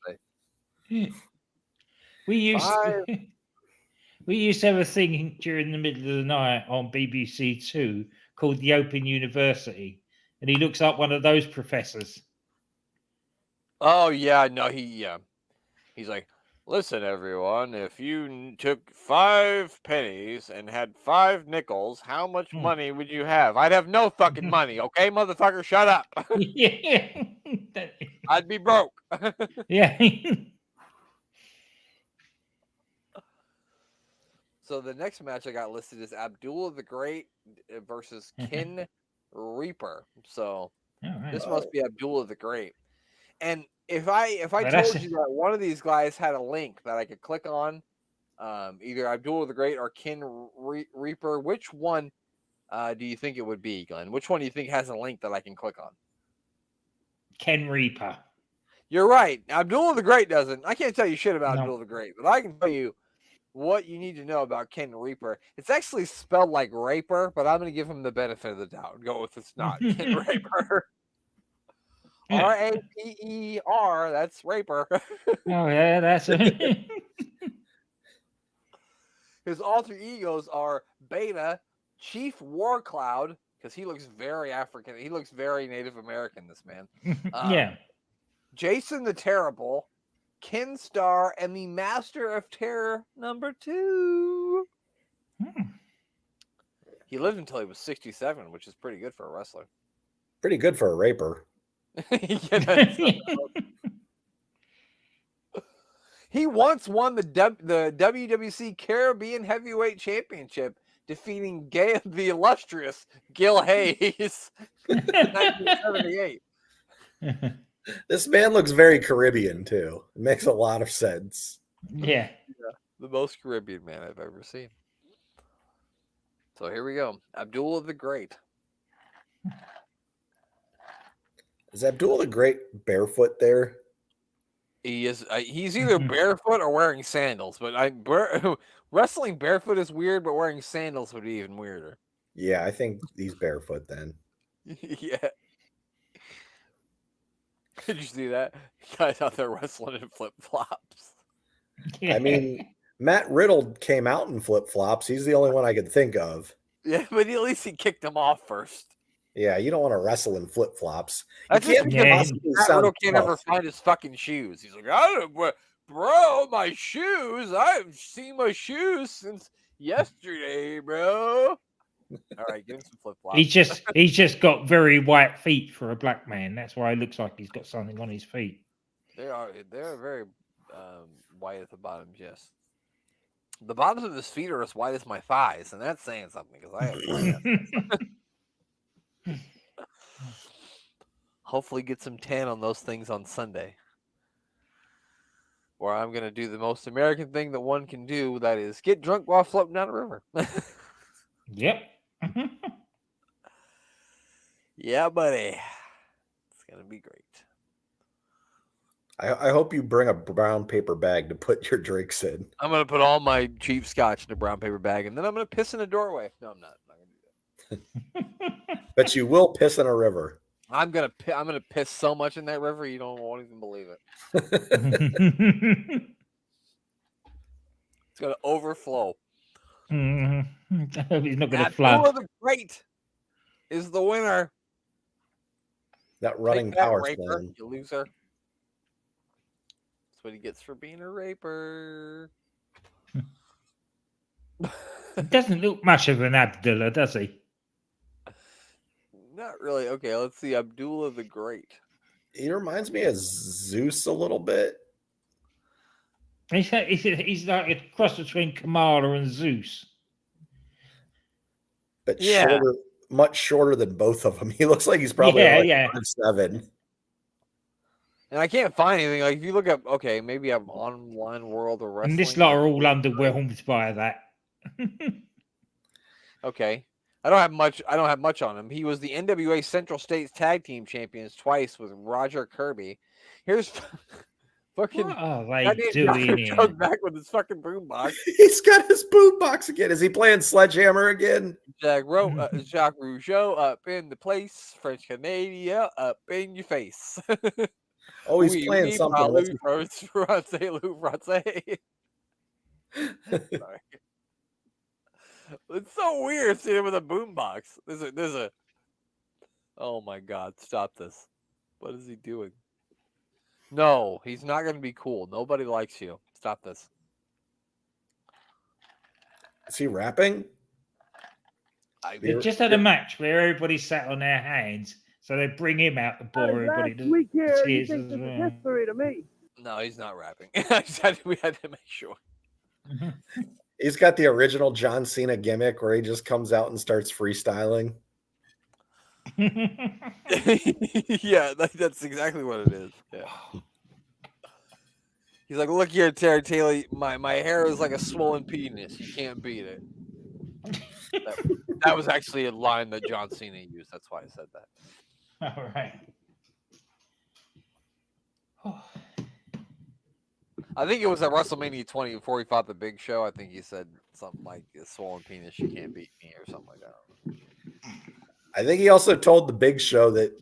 We used to have a thing during the middle of the night on BBC Two called The Open University, and he looks up one of those professors. Oh yeah, no, he's like, listen, everyone, if you took 5 pennies and had 5 nickels, how much money would you have? I'd have no fucking money, okay, motherfucker, shut up. Yeah. I'd be broke. Yeah. So the next match I got listed is Abdullah the Great versus Ken Reaper. So this must be Abdullah the Great. And if I told you that one of these guys had a link that I could click on, either Abdullah the Great or Ken Reaper, which one do you think it would be, Glenn? Which one do you think has a link that I can click on? Ken Reaper. You're right. Abdullah the Great doesn't. I can't tell you shit about Abdullah the Great, but I can tell you what you need to know about Ken Reaper. It's actually spelled like Raper, but I'm going to give him the benefit of the doubt and go with it's not Ken Reaper. R-A-P-E-R. That's Raper. Oh yeah, that's His alter egos are Beta, Chief War Cloud, because he looks very African. He looks very Native American, this man. yeah. Jason the Terrible, Ken Starr, and the Master of Terror #2. He lived until he was 67, which is pretty good for a wrestler. Pretty good for a raper. He once won the WWC Caribbean Heavyweight Championship, defeating the illustrious Gil Hayes in 1978. This man looks very Caribbean too. It makes a lot of sense. Yeah. The most Caribbean man I've ever seen. So here we go. Abdullah the Great. Is Abdullah the Great barefoot there? He is. He's either barefoot or wearing sandals. But wrestling barefoot is weird, but wearing sandals would be even weirder. Yeah, I think he's barefoot then. Yeah. Did you see that? Guys out there wrestling in flip flops. I mean, Matt Riddle came out in flip flops. He's the only one I could think of. Yeah, but at least he kicked him off first. Yeah, you don't want to wrestle in flip flops. That's just because Matt Riddle can't ever find his fucking shoes. He's like, bro, my shoes. I haven't seen my shoes since yesterday, bro. All right, give him some flip flops. He's just got very white feet for a black man. That's why it looks like he's got something on his feet. They're very white at the bottoms. Yes, the bottoms of his feet are as white as my thighs, and that's saying something because I have white. Hopefully, get some tan on those things on Sunday. Or I'm gonna do the most American thing that one can do. That is get drunk while floating down a river. Yep. Yeah, buddy. It's gonna be great. I hope you bring a brown paper bag to put your drinks in. I'm gonna put all my cheap scotch in a brown paper bag, and then I'm gonna piss in a doorway. No, I'm not. I'm not gonna do that. But you will piss in a river. I'm gonna piss so much in that river you won't even believe it. It's gonna overflow. He's not going to Abdullah flood. the Great is the winner. That running Take that, power Raper, slam. you loser. That's what he gets for being a raper. He doesn't look much of an Abdullah, does he? Not really. Okay, let's see. Abdullah the Great. He reminds me of Zeus a little bit. He's like a cross between Kamala and Zeus. But Yeah. shorter, much shorter than both of them. He looks like he's probably like 5'7". And I can't find anything. Like if you look up, okay, maybe I'm Online World or Wrestling. And this lot are all underwhelmed by that. Okay. I don't have much on him. He was the NWA Central States Tag Team Champions twice with Roger Kirby. Here's fucking What are they doing here? Comes back with his fucking boombox. He's got his boombox again. Is he playing Sledgehammer again? Jacques Rougeau up in the place. French Canadian up in your face. Oh, he's playing something. Sorry. It's so weird seeing him with a boombox. There's a. Oh my God! Stop this! What is he doing? No, he's not going to be cool. Nobody likes you. Stop this. Is he rapping? They just had a match where everybody sat on their hands, so they bring him out to bore everybody to Week here, you tears think as this is well. history to me. No, he's not rapping. We had to make sure. He's got the original John Cena gimmick where he just comes out and starts freestyling. Yeah, that's exactly what it is. Yeah. He's like, look here, Terry Taylor. My hair is like a swollen penis. You can't beat it. That was actually a line that John Cena used. That's why I said that. All right. I think it was at WrestleMania 20 before he fought the Big Show. I think he said something like a swollen penis, you can't beat me, or something like that. I think he also told the Big Show that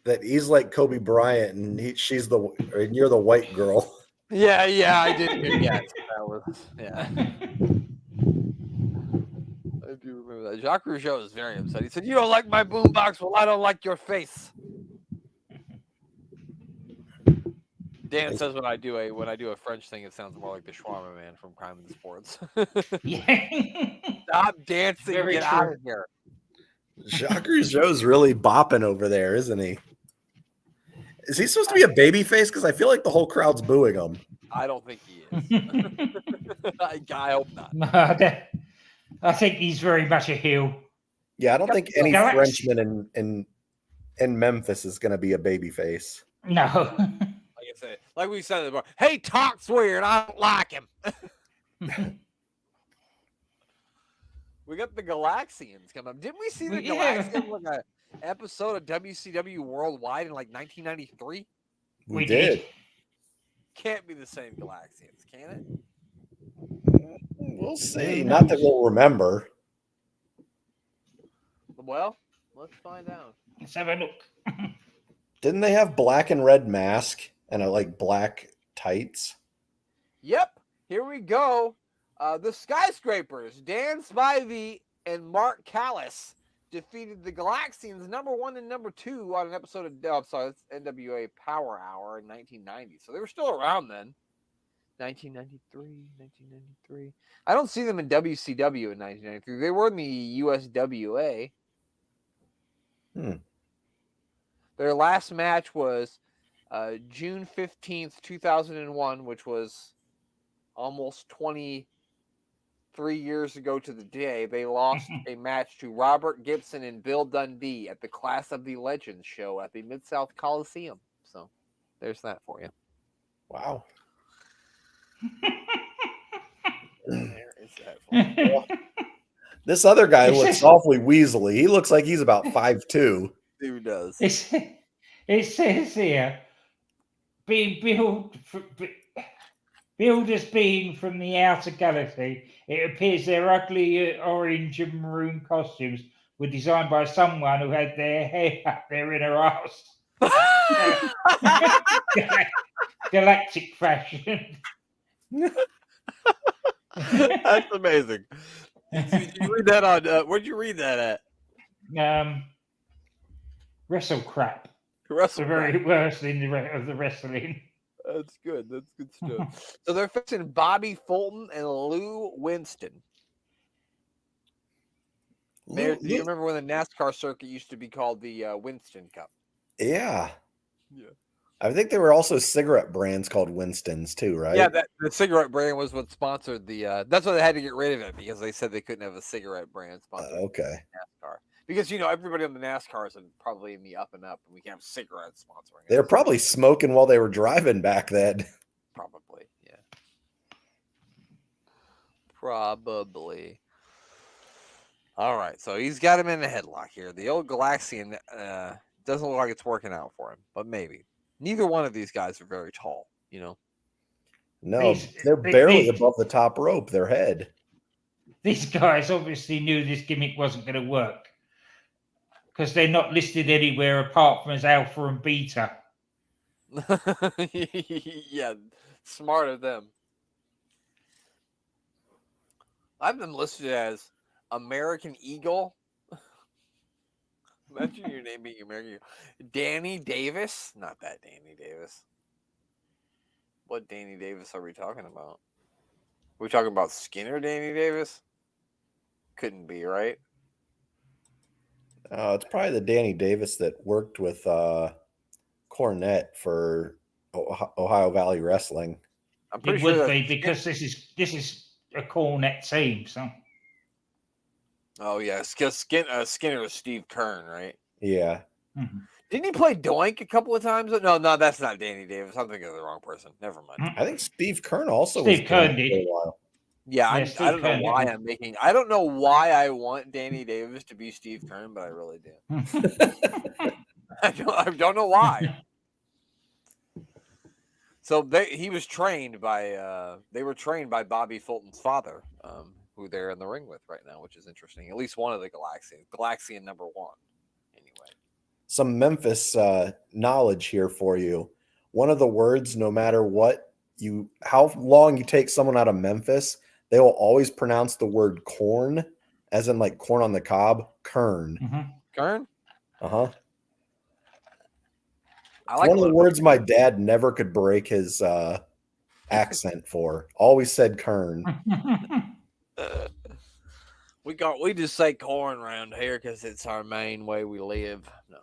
that he's like Kobe Bryant and you're the white girl. Yeah, I did. Yeah, that was I do remember that. Jacques Rougeau was very upset. He said, "You don't like my boombox? Well, I don't like your face." Dan says when I do a French thing, it sounds more like the Shawarma Man from Crime and Sports. Stop dancing! Very Get true. out of here. Jacques Rougeau's really bopping over there, isn't he? Is he supposed to be a baby face? Because I feel like the whole crowd's booing him. I don't think he is. I hope not. No, I think he's very much a heel. Yeah, I don't think any Galaxy. Frenchman in Memphis is going to be a baby face. No. Like I said, like we said before, he talks weird. I don't like him. We got the Galaxians coming up. Didn't we see the Galaxians like an episode of WCW Worldwide in like 1993? We did. Can't be the same Galaxians, can it? We'll see. Not that we'll remember. Well, let's find out. Let's have a look. Didn't they have black and red mask and black tights? Yep. Here we go. The Skyscrapers, Dan Spivey and Mark Callis defeated the Galaxians #1 and #2 on an episode of it's NWA Power Hour in 1990. So they were still around then. 1993. I don't see them in WCW in 1993. They were in the USWA. Their last match was June 15th, 2001, which was almost 23 years ago to the day. They lost a match to Robert Gibson and Bill Dundee at the Class of the Legends show at the Mid-South Coliseum. So there's that for you. Wow. There is that for you. This other guy looks awfully weaselly. He looks like he's about 5'2". Who does? It says here, being billed as being from the outer galaxy, it appears their ugly orange and maroon costumes were designed by someone who had their hair up their inner arse. Galactic fashion. That's amazing. Did you read that on? Where'd you read that at? Wrestle crap. Wrestle the very worst of the wrestling. That's good. That's good stuff. So they're fixing Bobby Fulton and Lou Winston. Mayor, do you remember when the NASCAR circuit used to be called the Winston Cup? Yeah. I think there were also cigarette brands called Winston's too, right? Yeah, the cigarette brand was what sponsored the. That's why they had to get rid of it, because they said they couldn't have a cigarette brand sponsored NASCAR. Because everybody on the NASCAR is probably in the up and up, and we can't have cigarettes sponsoring it. They're probably smoking while they were driving back then. Probably, yeah. Probably. All right, so he's got him in a headlock here. The old Galaxian doesn't look like it's working out for him, but maybe. Neither one of these guys are very tall, No, they're barely above the top rope, their head. These guys obviously knew this gimmick wasn't going to work, because they're not listed anywhere apart from as alpha and beta. Yeah, smart of them. I've been listed as American Eagle. Imagine your name being American Eagle. Danny Davis. Not that Danny Davis. What Danny Davis are we talking about? Are we talking about Skinner Danny Davis? Couldn't be, right? It's probably the Danny Davis that worked with Cornette for Ohio Valley Wrestling. I'm pretty sure it would be, because this is a Cornette team, so. Oh yeah, because Skinner was Steve Kern, right? Yeah. Mm-hmm. Didn't he play Doink a couple of times? No, that's not Danny Davis. I'm thinking of the wrong person. Never mind. I think Steve Kern also Steve was Kern for a while. Yeah, I don't know why I don't know why I want Danny Davis to be Steve Kern, but I really do. I don't know why. So they were trained by Bobby Fulton's father, who they're in the ring with right now, which is interesting. At least one of the Galaxian #1, anyway. some Memphis knowledge here for you. One of the words, no matter how long you take someone out of Memphis, they will always pronounce the word corn, as in like corn on the cob, kern. Kern? Uh-huh. I like one of the words my dad never could break his accent for. Always said kern. We just say corn around here because it's our main way we live. No.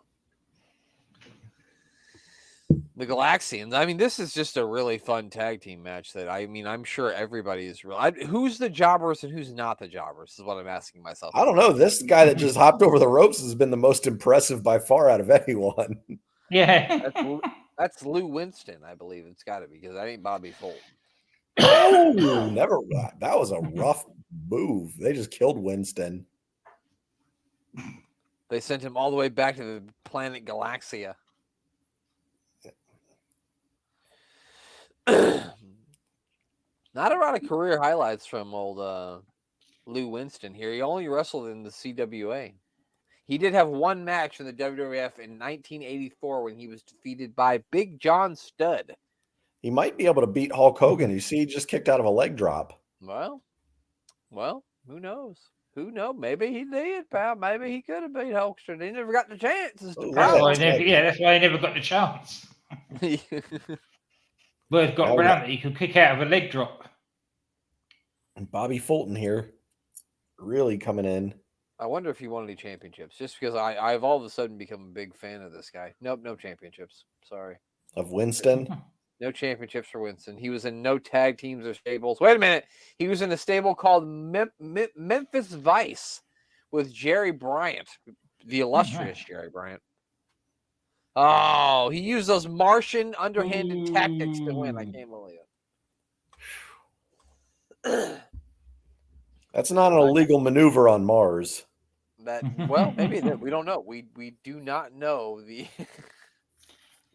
The Galaxians. I mean, this is just a really fun tag team match that I'm sure everybody is real. Who's the jobbers and who's not the jobbers is what I'm asking myself. I don't know. This guy that just hopped over the ropes has been the most impressive by far out of anyone. Yeah. That's Lou Winston, I believe it's got to be, because that ain't Bobby Fulton. Oh, never. That was a rough move. They just killed Winston. They sent him all the way back to the planet Galaxia. Not a lot of career highlights from old Lou Winston here. He only wrestled in the CWA. He did have one match in the WWF in 1984 when he was defeated by Big John Studd. He might be able to beat Hulk Hogan. You see, he just kicked out of a leg drop. Well, who knows? Who knows? Maybe he did, pal. Maybe he could have beat Hulkster. He never got the chance. That's why he never got the chance. Word got around that he could kick out of a leg drop. Bobby Fulton here, really coming in. I wonder if he won any championships, just because I've all of a sudden become a big fan of this guy. Nope, no championships. Sorry. Of Winston? No championships for Winston. He was in no tag teams or stables. Wait a minute. He was in a stable called Memphis Vice with Jerry Bryant, the illustrious Jerry Bryant. Oh, he used those Martian underhanded tactics to win. I can't believe it. That's not an illegal maneuver on Mars. Well, maybe we don't know. We do not know the.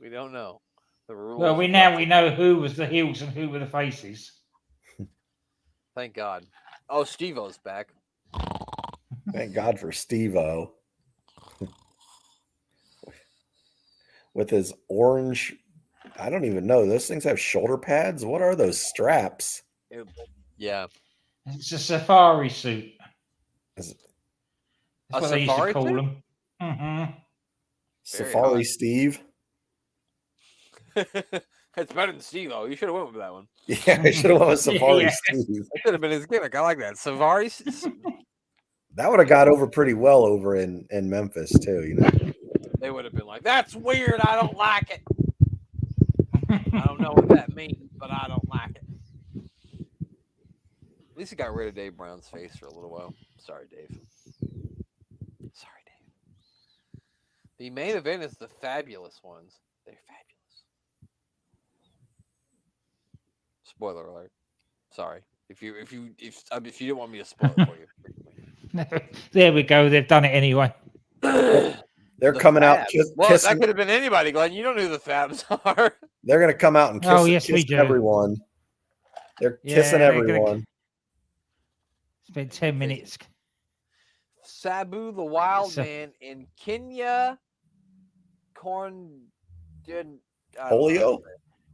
We don't know the rules. Well, we know who was the heels and who were the faces. Thank God. Oh, Steve-O's back. Thank God for Steve-O. With his orange, I don't even know. Those things have shoulder pads. What are those straps? Yeah. It's a safari suit. Is it That's what they used to call them. Mm-hmm. Safari Steve? It's better than Steve-O. You should have went with that one. Yeah, I should have went with Safari Steve. That should have been his gimmick. I like that. Safari. That would have got over pretty well over in Memphis too, you know. They would have been like, "That's weird. I don't like it." I don't know what that means, but I don't like it. At least he got rid of Dave Brown's face for a little while. Sorry, Dave. Sorry, Dave. The main event is the Fabulous Ones. They're fabulous. Spoiler alert. Sorry. If you didn't want me to spoil it for you. There we go. They've done it anyway. They're coming out. Well, that could have been anybody, Glenn. You don't know who the Fabs are. They're going to come out and kiss everyone. They're kissing everyone. It's been 10 minutes. Sabu the Wild Man in Kenya. Cornholio?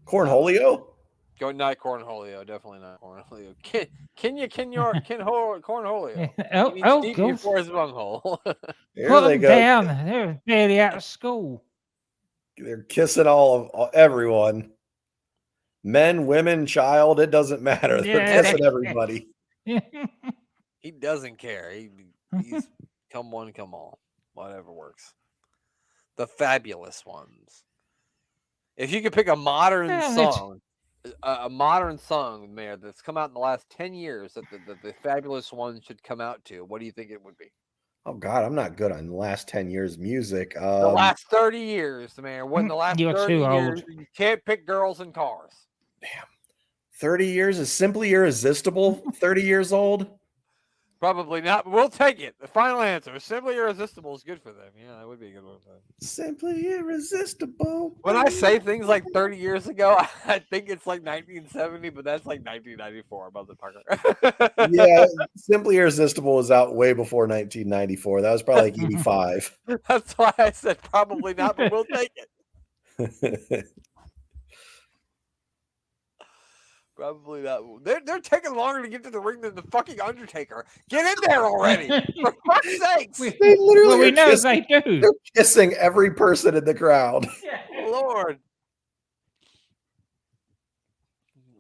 Cornholio? Not Cornholio. Definitely not Cornholio. Kenya Cornholio. Oh, deep before his bunghole. Put them down. They're barely out of school. They're kissing everyone. Men, women, child, it doesn't matter. They're kissing everybody. He doesn't care. He's come one, come all. Whatever works. The Fabulous Ones. If you could pick a modern song, Mayor, that's come out in the last 10 years that the Fabulous Ones should come out to, what do you think it would be? Oh, God, I'm not good on the last 10 years music. The last 30 years, Mayor. What in the last 30 years, you can't pick girls and cars. Damn. 30 years is Simply Irresistible 30 years old? Probably not, but we'll take it. The final answer. Simply Irresistible is good for them. Yeah, that would be a good one. Simply Irresistible. When I say things like 30 years ago, I think it's like 1970, but that's like 1994, motherfucker. Yeah, Simply Irresistible was out way before 1994. That was probably like 85. That's why I said probably not, but we'll take it. Probably not. They're taking longer to get to the ring than the fucking Undertaker. Get in there already, for fuck's sakes! They literally Well, we are know kissing, they do. they're kissing every person in the crowd. Lord,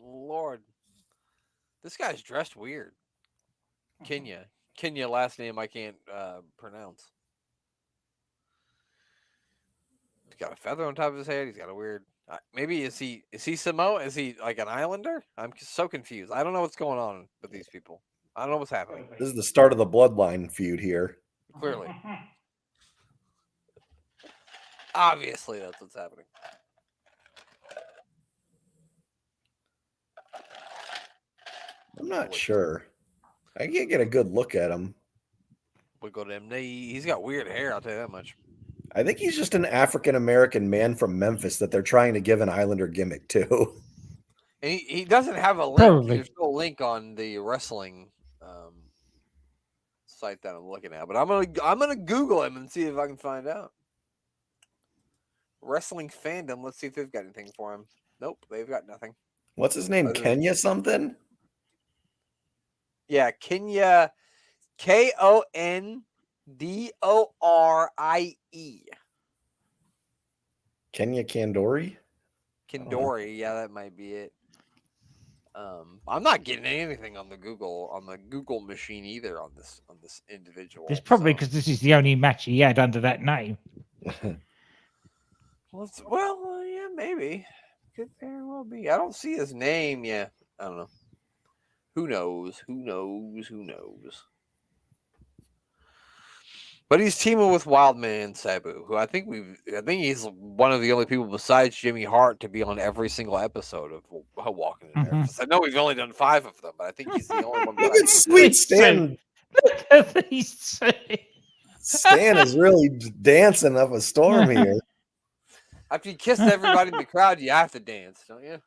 Lord, this guy's dressed weird. Kenya, last name I can't pronounce. He's got a feather on top of his head. He's got a weird. Maybe is he Samoa? Is he like an islander? I'm so confused. I don't know what's going on with these people. I don't know what's happening. This is the start of the bloodline feud here. Clearly, obviously, that's what's happening. I'm not sure. I can't get a good look at him. We go to him. He's got weird hair. I'll tell you that much. I think he's just an African-American man from Memphis that they're trying to give an Islander gimmick to. And he doesn't have a link. Probably. There's no link on the wrestling site that I'm looking at. But I'm gonna Google him and see if I can find out. Wrestling fandom. Let's see if they've got anything for him. Nope, they've got nothing. What's his name? Kenya something? Yeah, Kenya. Kondorie. Kenya Kandori? Kendori, yeah, that might be it. I'm not getting anything on the Google machine either on this individual. It's probably because this is the only match he had under that name. Well, yeah, maybe. Could very well be. I don't see his name. Yeah, I don't know. Who knows? Who knows? Who knows? But he's teaming with Wildman Sabu, who I think he's one of the only people besides Jimmy Hart to be on every single episode of Walkin in Memphis. I know we've only done 5 of them, but I think he's the only one. Look at Sweet Stan. Look at these two. Stan is really dancing up a storm here. After you kiss everybody in the crowd, you have to dance, don't you?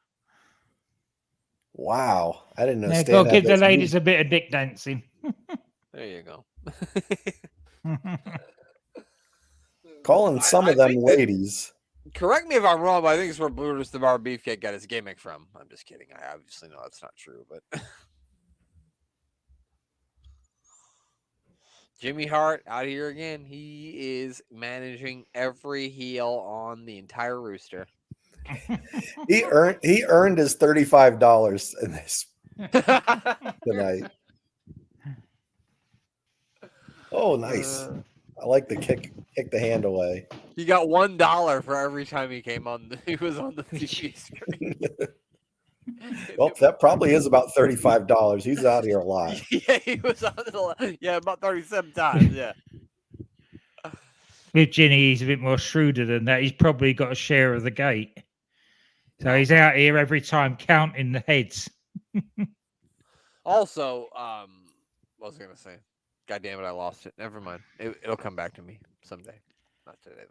Wow. I didn't know Yeah, Stan go had give the this ladies move. a bit of dick dancing. There you go. Calling some of them ladies. Correct me if I'm wrong, but I think it's where Brutus the Bar Beefcake got his gimmick from. I'm just kidding. I obviously know that's not true, but Jimmy Hart out here again. He is managing every heel on the entire rooster. He earned his $35 in this tonight. Oh, nice. I like the kick the hand away. He got $1 for every time he came on. He was on the TV screen. Well, that probably is about $35. He's out here a lot. Yeah, he was on it. Yeah, about 37 times. Yeah. With Ginny, he's a bit more shrewder than that. He's probably got a share of the gate. So he's out here every time counting the heads. Also, what was I going to say? God damn it, I lost it. Never mind. It'll come back to me someday. Not today,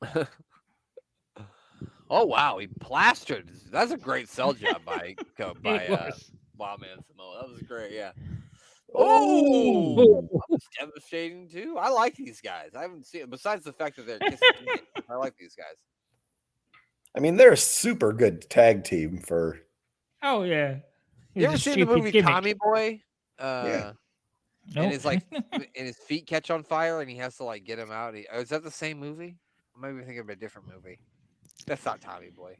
though. Oh, wow. He plastered. That's a great sell job by Wildman Samoa. That was great, yeah. Oh, that was devastating, too. I like these guys. I haven't seen it. Besides the fact that they're kissing, I like these guys. I mean, they're a super good tag team for. Oh, yeah. You ever seen the movie Tommy Boy? Yeah. And it's like, and his feet catch on fire, and he has to like get him out. Is that the same movie? Maybe thinking of a different movie. That's not Tommy Boy.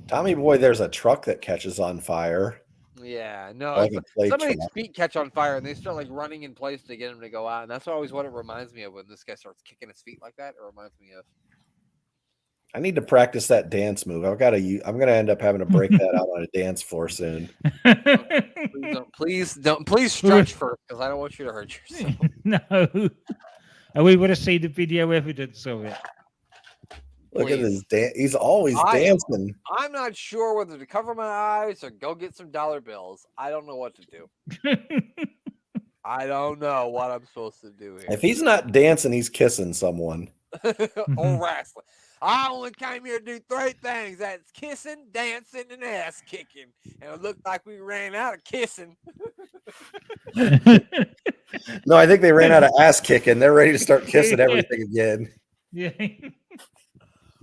Tommy Boy, there's a truck that catches on fire. Yeah, no. Like a plate Somebody's truck. feet catch on fire, and they start like running in place to get him to go out. And that's always what it reminds me of when this guy starts kicking his feet like that. It reminds me of. I need to practice that dance move. I'm gonna end up having to break that out on a dance floor soon. Please stretch first, because I don't want you to hurt yourself. No. And we would have seen the video evidence of it. Look at his dance. He's always dancing. I'm not sure whether to cover my eyes or go get some dollar bills. I don't know what to do. I don't know what I'm supposed to do here. If he's not dancing, he's kissing someone. Or wrestling. I only came here to do 3 things. That's kissing, dancing, and ass kicking. And it looked like we ran out of kissing. No, I think they ran out of ass kicking. They're ready to start kissing everything again. Yeah.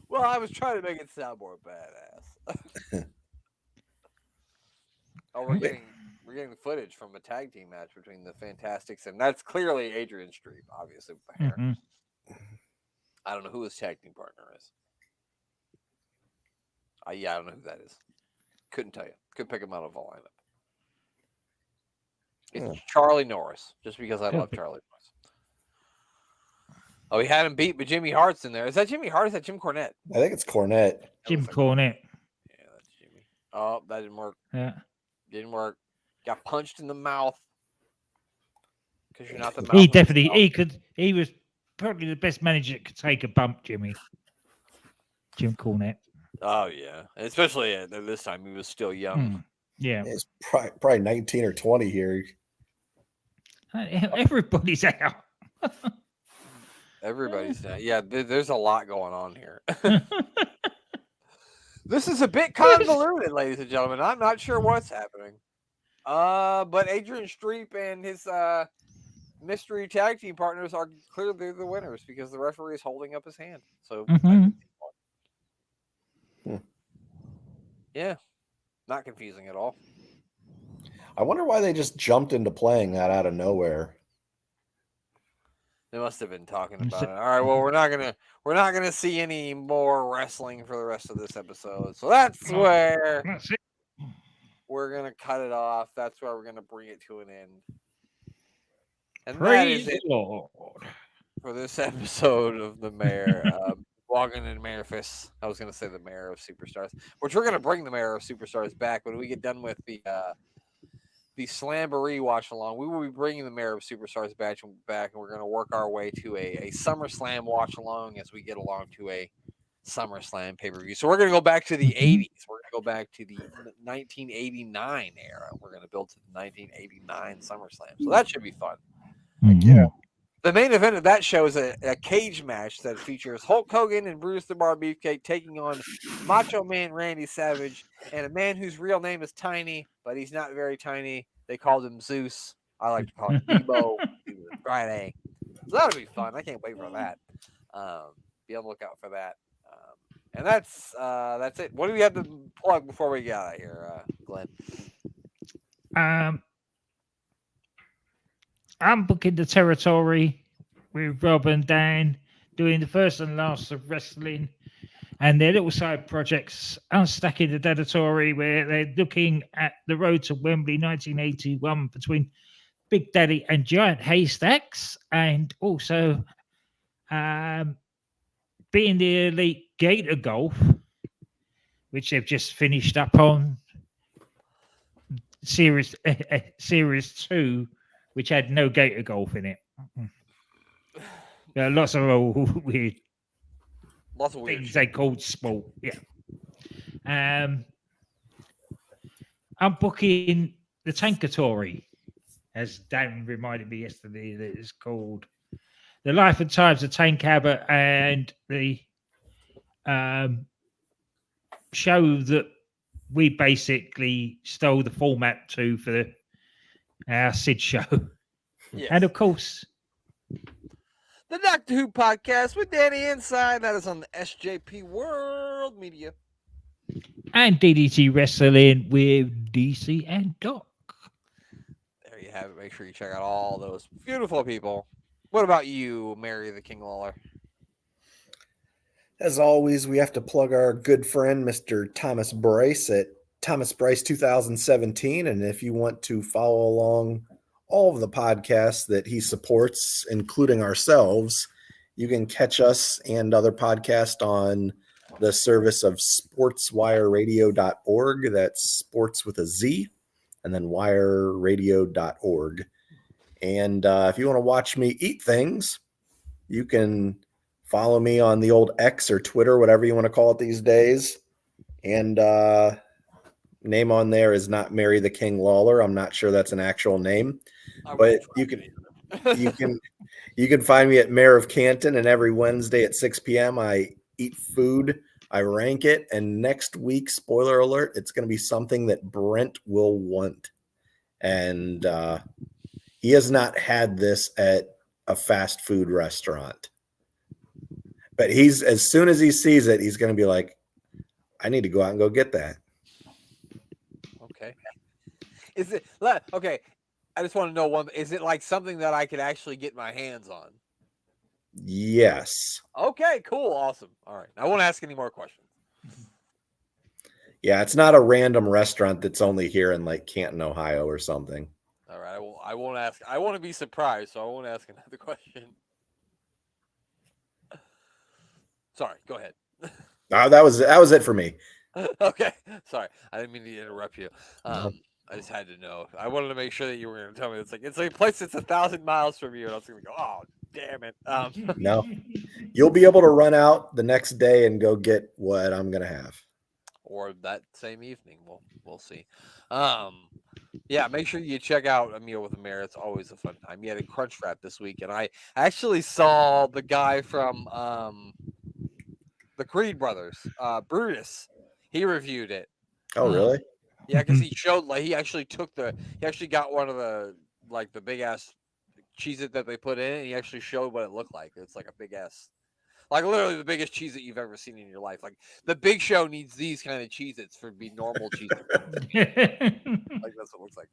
Well, I was trying to make it sound more badass. Oh, we're getting footage from a tag team match between the Fantastics, and that's clearly Adrian Streep, obviously, with the hair. Mhm. I don't know who his tag team partner is. Yeah, I don't know who that is. Couldn't tell you. Couldn't pick him out of a lineup. It's Charlie Norris, just because I love Charlie Norris. Oh, he had him beat, but Jimmy Hart's in there. Is that Jimmy Hart? Is that Jim Cornette? I think it's Cornette. Jim Cornette. Yeah, that's Jimmy. Oh, that didn't work. Yeah. Didn't work. Got punched in the mouth. Because you're not the mouth. He was probably the best manager that could take a bump, Jim Cornette. Oh, yeah. Especially at this time, he was still young. Yeah. It's probably 19 or 20 here. Everybody's out. Everybody's out. Yeah, there's a lot going on here. This is a bit convoluted, ladies and gentlemen. I'm not sure what's happening. But Adrian Streep and his mystery tag team partners are clearly the winners because the referee is holding up his hand. So, yeah, not confusing at all. I wonder why they just jumped into playing that out of nowhere. They must have been talking about it. All right, well, we're not gonna see any more wrestling for the rest of this episode. So that's where we're gonna cut it off. That's where we're gonna bring it to an end. And Praise that is the Lord for this episode of the Mayor, Walkin and Mayor-Phis. I was gonna say the Mayor of Superstars, which we're gonna bring the Mayor of Superstars back when we get done with the Slamboree watch along. We will be bringing the Mayor of Superstars back, and we're going to work our way to a SummerSlam watch along as we get along to a SummerSlam pay-per-view. So we're going to go back to the 80s. We're going to go back to the 1989 era. We're going to build to the 1989 SummerSlam. So that should be fun. Yeah. The main event of that show is a cage match that features Hulk Hogan and Bruce the Bar Beefcake taking on Macho Man Randy Savage and a man whose real name is Tiny, but he's not very tiny. They called him Zeus. I like to call him Debo. Friday. So that'll be fun. I can't wait for that. Be on the lookout for that. And that's it. What do we have to plug before we get out of here, Glenn? I'm booking the territory with Rob and Dan, doing the first and last of wrestling and their little side projects, Unstacking the Territory, where they're looking at the road to Wembley 1981 between Big Daddy and Giant Haystacks, and also being the Elite Gator Golf, which they've just finished up on Series 2, which had no Gator Golf in it. Lots of weird things they called sport. Yeah. I'm booking the Tankatory, as Dan reminded me yesterday that it's called. The Life and Times of Tank Abbott, and the show that we basically stole the format to for our Sid show. Yes. And of course, the Doctor Who podcast with Danny Inside. That is on the SJP World Media. And DDT Wrestling with DC and Doc. There you have it. Make sure you check out all those beautiful people. What about you, Mary the King Lawler? As always, we have to plug our good friend, Mr. Thomas Bryce at Thomas Bryce 2017. And if you want to follow along all of the podcasts that he supports, including ourselves, you can catch us and other podcasts on the service of sportswireradio.org. That's sports with a Z, and then wireradio.org. And if you want to watch me eat things, you can follow me on the old X or Twitter, whatever you want to call it these days. And name on there is not Mary the King Lawler. I'm not sure that's an actual name, but you can find me at Mayor of Canton, and every Wednesday at 6 p.m. I eat food, I rank it, and next week, spoiler alert, it's going to be something that Brent will want. And he has not had this at a fast food restaurant. But as soon as he sees it, he's going to be like, I need to go out and go get that. Okay. Is it okay? I just want to know one. Is it like something that I could actually get my hands on? Yes. Okay, cool, awesome. All right, I won't ask any more questions. Yeah, it's not a random restaurant that's only here in like Canton, Ohio, or something. All right, I won't ask. I want to be surprised, so I won't ask another question. Sorry, go ahead. That was it for me. Okay, sorry, I didn't mean to interrupt you. No. I just had to know. I wanted to make sure that you were going to tell me. It's like a place that's 1,000 miles from you, and I was going to go, oh, damn it. No, you'll be able to run out the next day and go get what I'm going to have, or that same evening. We'll see. Yeah, make sure you check out A Meal with the Mayor. It's always a fun time. He had a Crunch Wrap this week, and I actually saw the guy from the Creed brothers, Brutus. He reviewed it. Oh, really? Yeah, because he showed he actually got one of the the big ass Cheez-It that they put in, and he actually showed what it looked like. It's like a big ass, like literally the biggest Cheez-It you've ever seen in your life. Like the Big Show needs these kind of Cheez-Its for be normal Cheez-Its. Like that's what it looks like.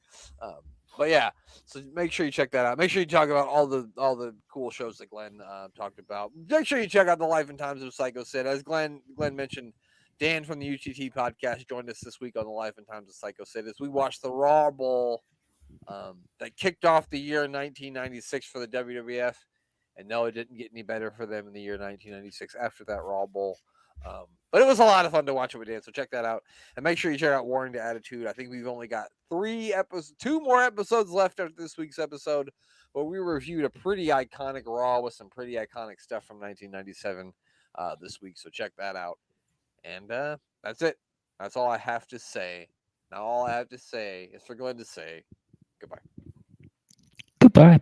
But yeah, so make sure you check that out. Make sure you talk about all the cool shows that Glenn talked about. Make sure you check out the Life and Times of Psycho Sid. As Glenn mentioned, Dan from the UTT podcast joined us this week on the Life and Times of Psycho Sid as we watched the Raw Bowl that kicked off the year 1996 for the WWF. And no, it didn't get any better for them in the year 1996 after that Raw Bowl. But it was a lot of fun to watch it with Dan, so check that out. And make sure you check out Warring to Attitude. I think we've only got 2 more episodes left after this week's episode, but we reviewed a pretty iconic Raw with some pretty iconic stuff from 1997 this week, so check that out. And that's it. That's all I have to say. Now all I have to say is for Glenn to say goodbye. Goodbye.